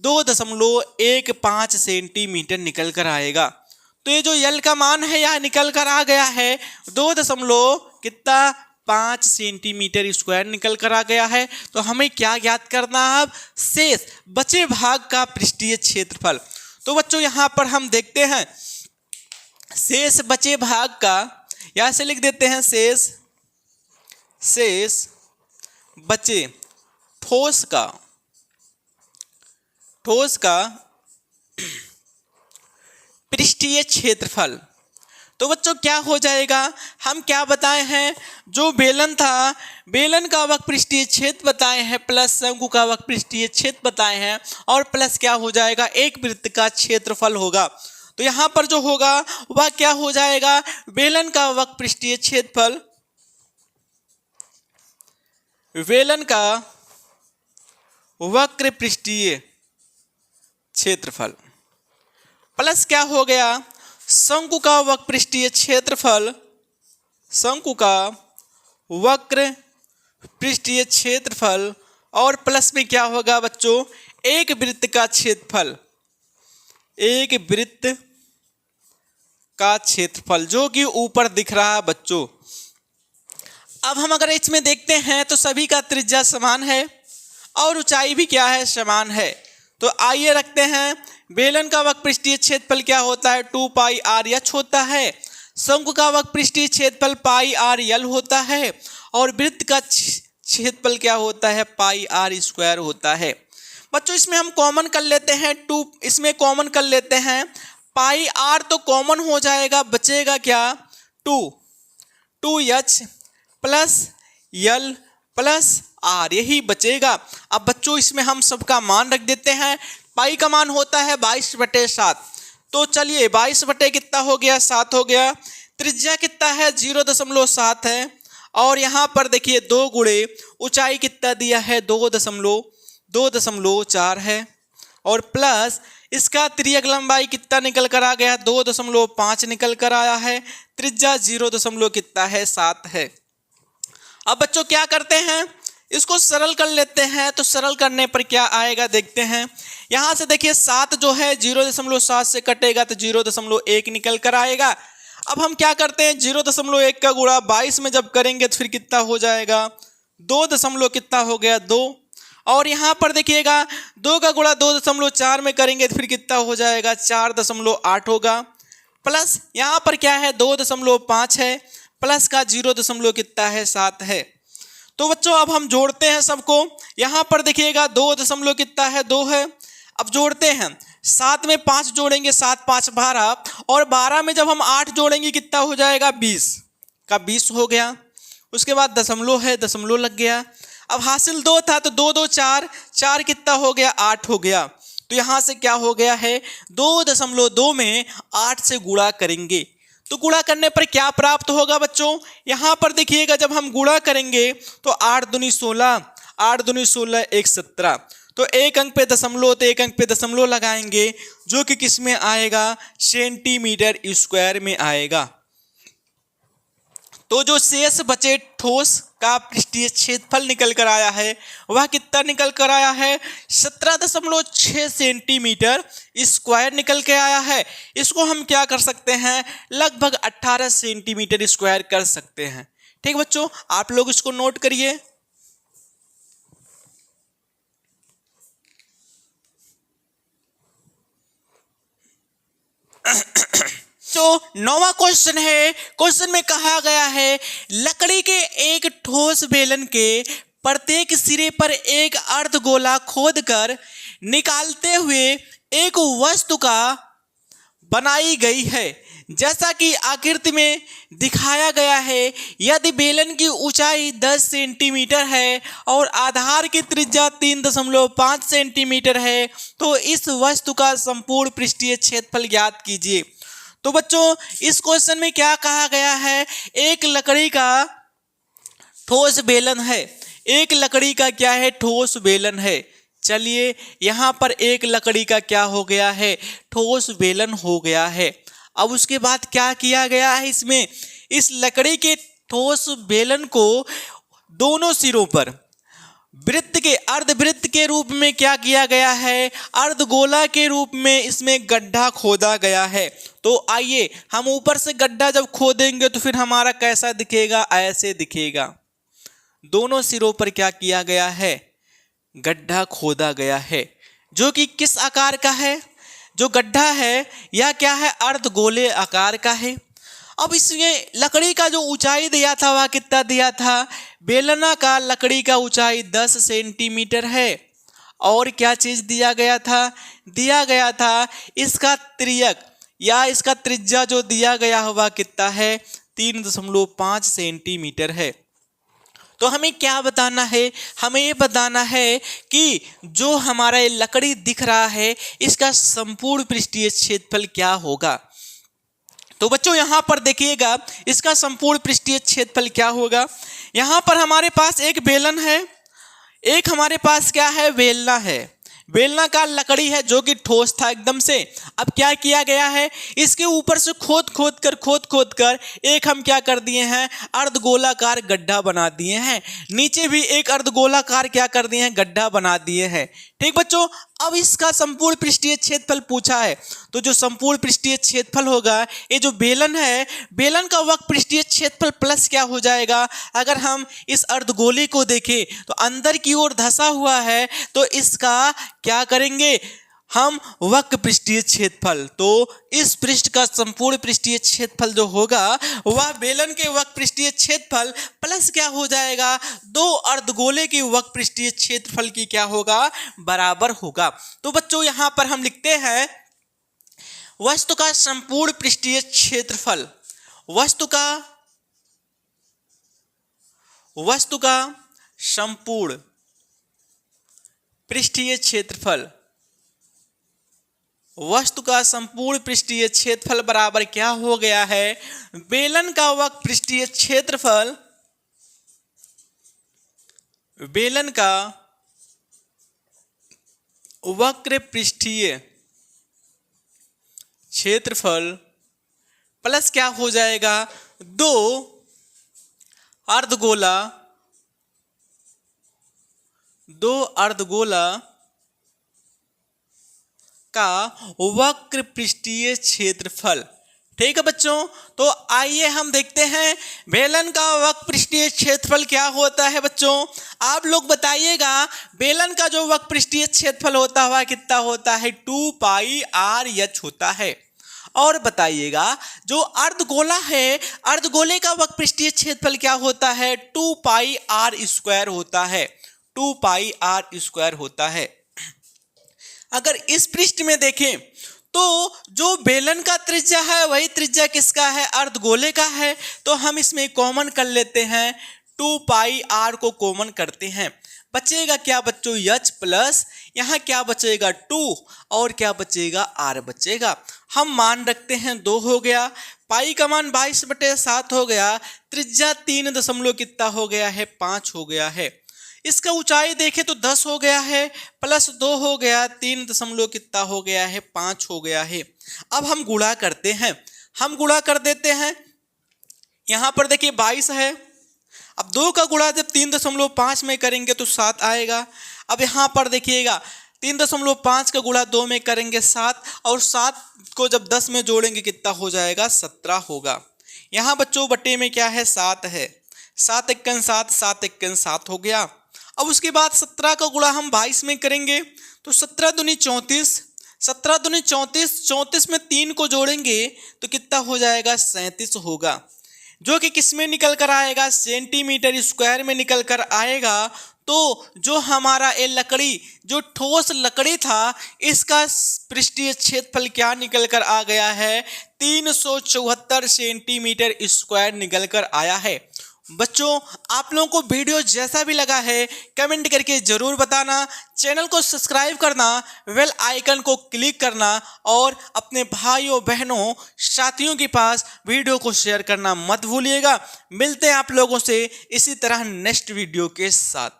2.15 सेंटीमीटर निकल कर आएगा। तो ये जो यल का मान है यहाँ निकल कर आ गया है 2.5 सेंटीमीटर स्क्वायर निकल कर आ गया है। तो हमें क्या ज्ञात करना है अब? शेष बचे भाग का पृष्ठीय क्षेत्रफल। तो बच्चों यहाँ पर हम देखते हैं शेष बचे भाग का, यहाँ से लिख देते हैं शेष बचे ठोस का पृष्ठीय क्षेत्रफल। तो बच्चों क्या हो जाएगा? हम क्या बताए हैं? जो बेलन था, बेलन का वक्र पृष्ठीय क्षेत्र बताए हैं प्लस शंकु का वक्र पृष्ठीय क्षेत्र बताए हैं और प्लस क्या हो जाएगा? एक वृत्त का क्षेत्रफल होगा। तो यहाँ पर जो होगा वह क्या हो जाएगा? बेलन का वक्र पृष्ठीय क्षेत्रफल, बेलन का वक्र पृष्ठीय क्षेत्रफल प्लस क्या हो गया? शंकु का वक्र पृष्ठीय क्षेत्रफल, शंकु का वक्र पृष्ठीय क्षेत्रफल और प्लस में क्या होगा बच्चों? एक वृत्त का क्षेत्रफल, एक वृत्त का क्षेत्रफल जो कि ऊपर दिख रहा है बच्चों। अब हम अगर इसमें देखते हैं तो सभी का त्रिज्या समान है और ऊंचाई भी क्या है? समान है। तो आइए रखते हैं बेलन का वक्र पृष्ठीय क्षेत्रफल क्या होता है? 2 पाई आर एच होता है। शंकु का वक्र पृष्ठीय क्षेत्रफल पाई आर एल होता है और वृत्त का क्षेत्रफल क्या होता है? पाई आर स्क्वायर होता है। बच्चों इसमें हम कॉमन कर लेते हैं 2, इसमें कॉमन कर लेते हैं पाई आर तो कॉमन हो जाएगा, बचेगा क्या? 2h plus L plus are, यही बचेगा। अब बच्चों इसमें हम सबका मान रख देते हैं। पाई का मान होता है 22/7। तो चलिए 22 कितना हो गया? 7 हो गया। त्रिज्या कितना है? 0.7 है और यहाँ पर देखिए 2 गुणे ऊंचाई कितना दिया है? 2.4 है और प्लस इसका तिर्यक लंबाई कितना निकल कर आ गया? 2.5 निकल कर आया है। त्रिज्या 0.7 है। अब बच्चों क्या करते हैं? इसको सरल कर लेते हैं। तो सरल करने पर क्या आएगा देखते हैं। यहाँ से देखिए 7 जो है 0.7 से कटेगा तो 0.1 निकल कर आएगा। अब हम क्या करते हैं? 0.1 का गुणा 22 में जब करेंगे तो फिर कितना हो जाएगा? 2 कितना हो गया? 2। और यहाँ पर देखिएगा 2 का गुणा 2.4 में करेंगे तो फिर कितना हो जाएगा? 4.8 होगा। प्लस यहाँ पर क्या है? 2.5 है प्लस का 0 कितना है? 7 है। तो बच्चों अब हम जोड़ते हैं सबको। यहाँ पर देखिएगा 2 कितना है? 2 है। अब जोड़ते हैं 7 में 5 जोड़ेंगे, 7 5 12 और 12 में जब हम 8 जोड़ेंगे कितना हो जाएगा? 20 का 20 हो गया। उसके बाद दशमलव है, दशमलव लग गया। अब हासिल 2 था तो 2 2 4, 4 कितना हो गया? 8 हो गया। तो यहाँ से क्या हो गया है? 2.2 में 8 से गुणा करेंगे तो गुणा करने पर क्या प्राप्त होगा बच्चों? यहाँ पर देखिएगा जब हम गुणा करेंगे तो 8 दूनी 16, 8 दूनी 16 1 17। तो एक अंक पे दशमलव, तो एक अंक पे दशमलव लगाएंगे जो कि किस में आएगा? सेंटीमीटर स्क्वायर में आएगा। तो जो शेष बचे ठोस का पृष्ठीय क्षेत्रफल निकल कर आया है वह कितना निकल कर आया है? 17.6 सेंटीमीटर स्क्वायर निकल के आया है। इसको हम क्या कर सकते हैं? लगभग 18 सेंटीमीटर स्क्वायर कर सकते हैं। ठीक बच्चों, आप लोग इसको नोट करिए। तो 9वां क्वेश्चन है। क्वेश्चन में कहा गया है लकड़ी के एक ठोस बेलन के प्रत्येक सिरे पर एक अर्धगोला खोदकर निकालते हुए एक वस्तु का बनाई गई है जैसा कि आकृति में दिखाया गया है। यदि बेलन की ऊंचाई 10 सेंटीमीटर है और आधार की त्रिज्या 3.5 सेंटीमीटर है तो इस वस्तु का संपूर्ण पृष्ठीय क्षेत्रफल ज्ञात कीजिए। तो बच्चों इस क्वेश्चन में क्या कहा गया है? एक लकड़ी का ठोस बेलन है। एक लकड़ी का क्या है? ठोस बेलन है। चलिए यहाँ पर एक लकड़ी का क्या हो गया है? ठोस बेलन हो गया है। अब उसके बाद क्या किया गया है इसमें? इस लकड़ी के ठोस बेलन को दोनों सिरों पर वृत्त के अर्धवृत्त के रूप में क्या किया गया है, अर्धगोला के रूप में इसमें गड्ढा खोदा गया है। तो आइए हम ऊपर से गड्ढा जब खोदेंगे तो फिर हमारा कैसा दिखेगा, ऐसे दिखेगा। दोनों सिरों पर क्या किया गया है, गड्ढा खोदा गया है, जो कि किस आकार का है, जो गड्ढा है यह क्या है, अर्धगोले आकार का है। अब इसमें लकड़ी का जो ऊंचाई दिया था वह कितना दिया था, बेलना का लकड़ी का ऊंचाई 10 सेंटीमीटर है। और क्या चीज दिया गया था, इसका त्रिज्या या इसका त्रिज्या जो दिया गया हुआ कितना है, 3.5 सेंटीमीटर है। तो हमें क्या बताना है, हमें ये बताना है कि जो हमारा ये लकड़ी दिख रहा है इसका संपूर्ण पृष्ठीय क्षेत्रफल क्या होगा। तो बच्चों यहाँ पर देखिएगा इसका संपूर्ण पृष्ठीय क्षेत्रफल क्या होगा। यहाँ पर हमारे पास एक बेलन है, एक हमारे पास क्या है, बेलना है। बेलना का लकड़ी है जो कि ठोस था एकदम से। अब क्या किया गया है, इसके ऊपर से खोद खोद कर एक हम क्या कर दिए हैं, अर्धगोलाकार गड्ढा बना दिए हैं। नीचे भी एक अर्धगोलाकार क्या कर दिए हैं, गड्ढा बना दिए हैं। ठीक बच्चों, अब इसका संपूर्ण पृष्ठीय क्षेत्रफल पूछा है। तो जो संपूर्ण पृष्ठीय क्षेत्रफल होगा, ये जो बेलन है, बेलन का वक्र पृष्ठीय क्षेत्रफल प्लस क्या हो जाएगा, अगर हम इस अर्धगोले को देखें तो अंदर की ओर धंसा हुआ है, तो इसका क्या करेंगे हम, वक्र पृष्ठीय क्षेत्रफल। तो इस पृष्ठ का संपूर्ण पृष्ठीय क्षेत्रफल जो होगा वह बेलन के वक्र पृष्ठीय क्षेत्रफल प्लस क्या हो जाएगा, दो अर्धगोले के वक्र पृष्ठीय क्षेत्रफल की क्या होगा, बराबर होगा। तो बच्चों यहाँ पर हम लिखते हैं वस्तु का संपूर्ण पृष्ठीय क्षेत्रफल, वस्तु का संपूर्ण पृष्ठीय क्षेत्रफल, वस्तु का संपूर्ण पृष्ठीय क्षेत्रफल बराबर क्या हो गया है, बेलन का वक्र पृष्ठीय क्षेत्रफल, बेलन का वक्र पृष्ठीय क्षेत्रफल प्लस क्या हो जाएगा, दो अर्धगोला का वक्र पृष्ठीय क्षेत्रफल। ठीक है बच्चों, तो आइए हम देखते हैं बेलन का वक्र पृष्ठीय क्षेत्रफल क्या होता है। बच्चों आप लोग बताइएगा, बेलन का जो वक्र पृष्ठीय क्षेत्रफल होता है कितना होता है, 2πr(h) होता है। और बताइएगा जो अर्धगोला है, अर्धगोले का वक्र पृष्ठीय क्षेत्रफल क्या होता है, 2πr² होता है, 2πr² होता है। अगर इस पृष्ठ में देखें तो जो बेलन का त्रिज्या है वही त्रिज्या किसका है, अर्धगोले का है। तो हम इसमें कॉमन कर लेते हैं, 2πr को कॉमन करते हैं, बचेगा क्या बच्चों, h प्लस यहाँ क्या बचेगा 2 और क्या बचेगा r बचेगा। हम मान रखते हैं 2 हो गया, पाई का मान 22/7 हो गया, त्रिज्या 3 दशमलव कितना हो गया है, 5 हो गया है। इसका ऊंचाई देखें तो 10 हो गया है, प्लस 2 हो गया, 3 दशमलव कितना हो गया है, 5 हो गया है। अब हम गुणा करते हैं, हम गुणा कर देते हैं। यहाँ पर देखिए 22 है, अब 2 का गुणा जब 3.5 में करेंगे तो 7 आएगा। अब यहाँ पर देखिएगा 3.5 का गुणा 2 में करेंगे 7, और 7 को जब 10 में जोड़ेंगे कितना हो जाएगा, 17 होगा। यहाँ बच्चों बट्टे में क्या है, 7 है, 7 × 7, 7 × 7 हो गया। अब उसके बाद 17 का गुणा हम 22 में करेंगे तो 17 दूनी 34, 17 दूनी 34, 34 में 3 को जोड़ेंगे तो कितना हो जाएगा, 37 होगा, जो कि किस में निकल कर आएगा, सेंटीमीटर स्क्वायर में निकल कर आएगा। तो जो हमारा ये लकड़ी, जो ठोस लकड़ी था, इसका पृष्ठीय क्षेत्रफल क्या निकल कर आ गया है, 374 सेंटीमीटर स्क्वायर निकल कर आया है। बच्चों आप लोगों को वीडियो जैसा भी लगा है कमेंट करके जरूर बताना, चैनल को सब्सक्राइब करना, बेल आइकन को क्लिक करना और अपने भाइयों बहनों साथियों के पास वीडियो को शेयर करना मत भूलिएगा। मिलते हैं आप लोगों से इसी तरह नेक्स्ट वीडियो के साथ।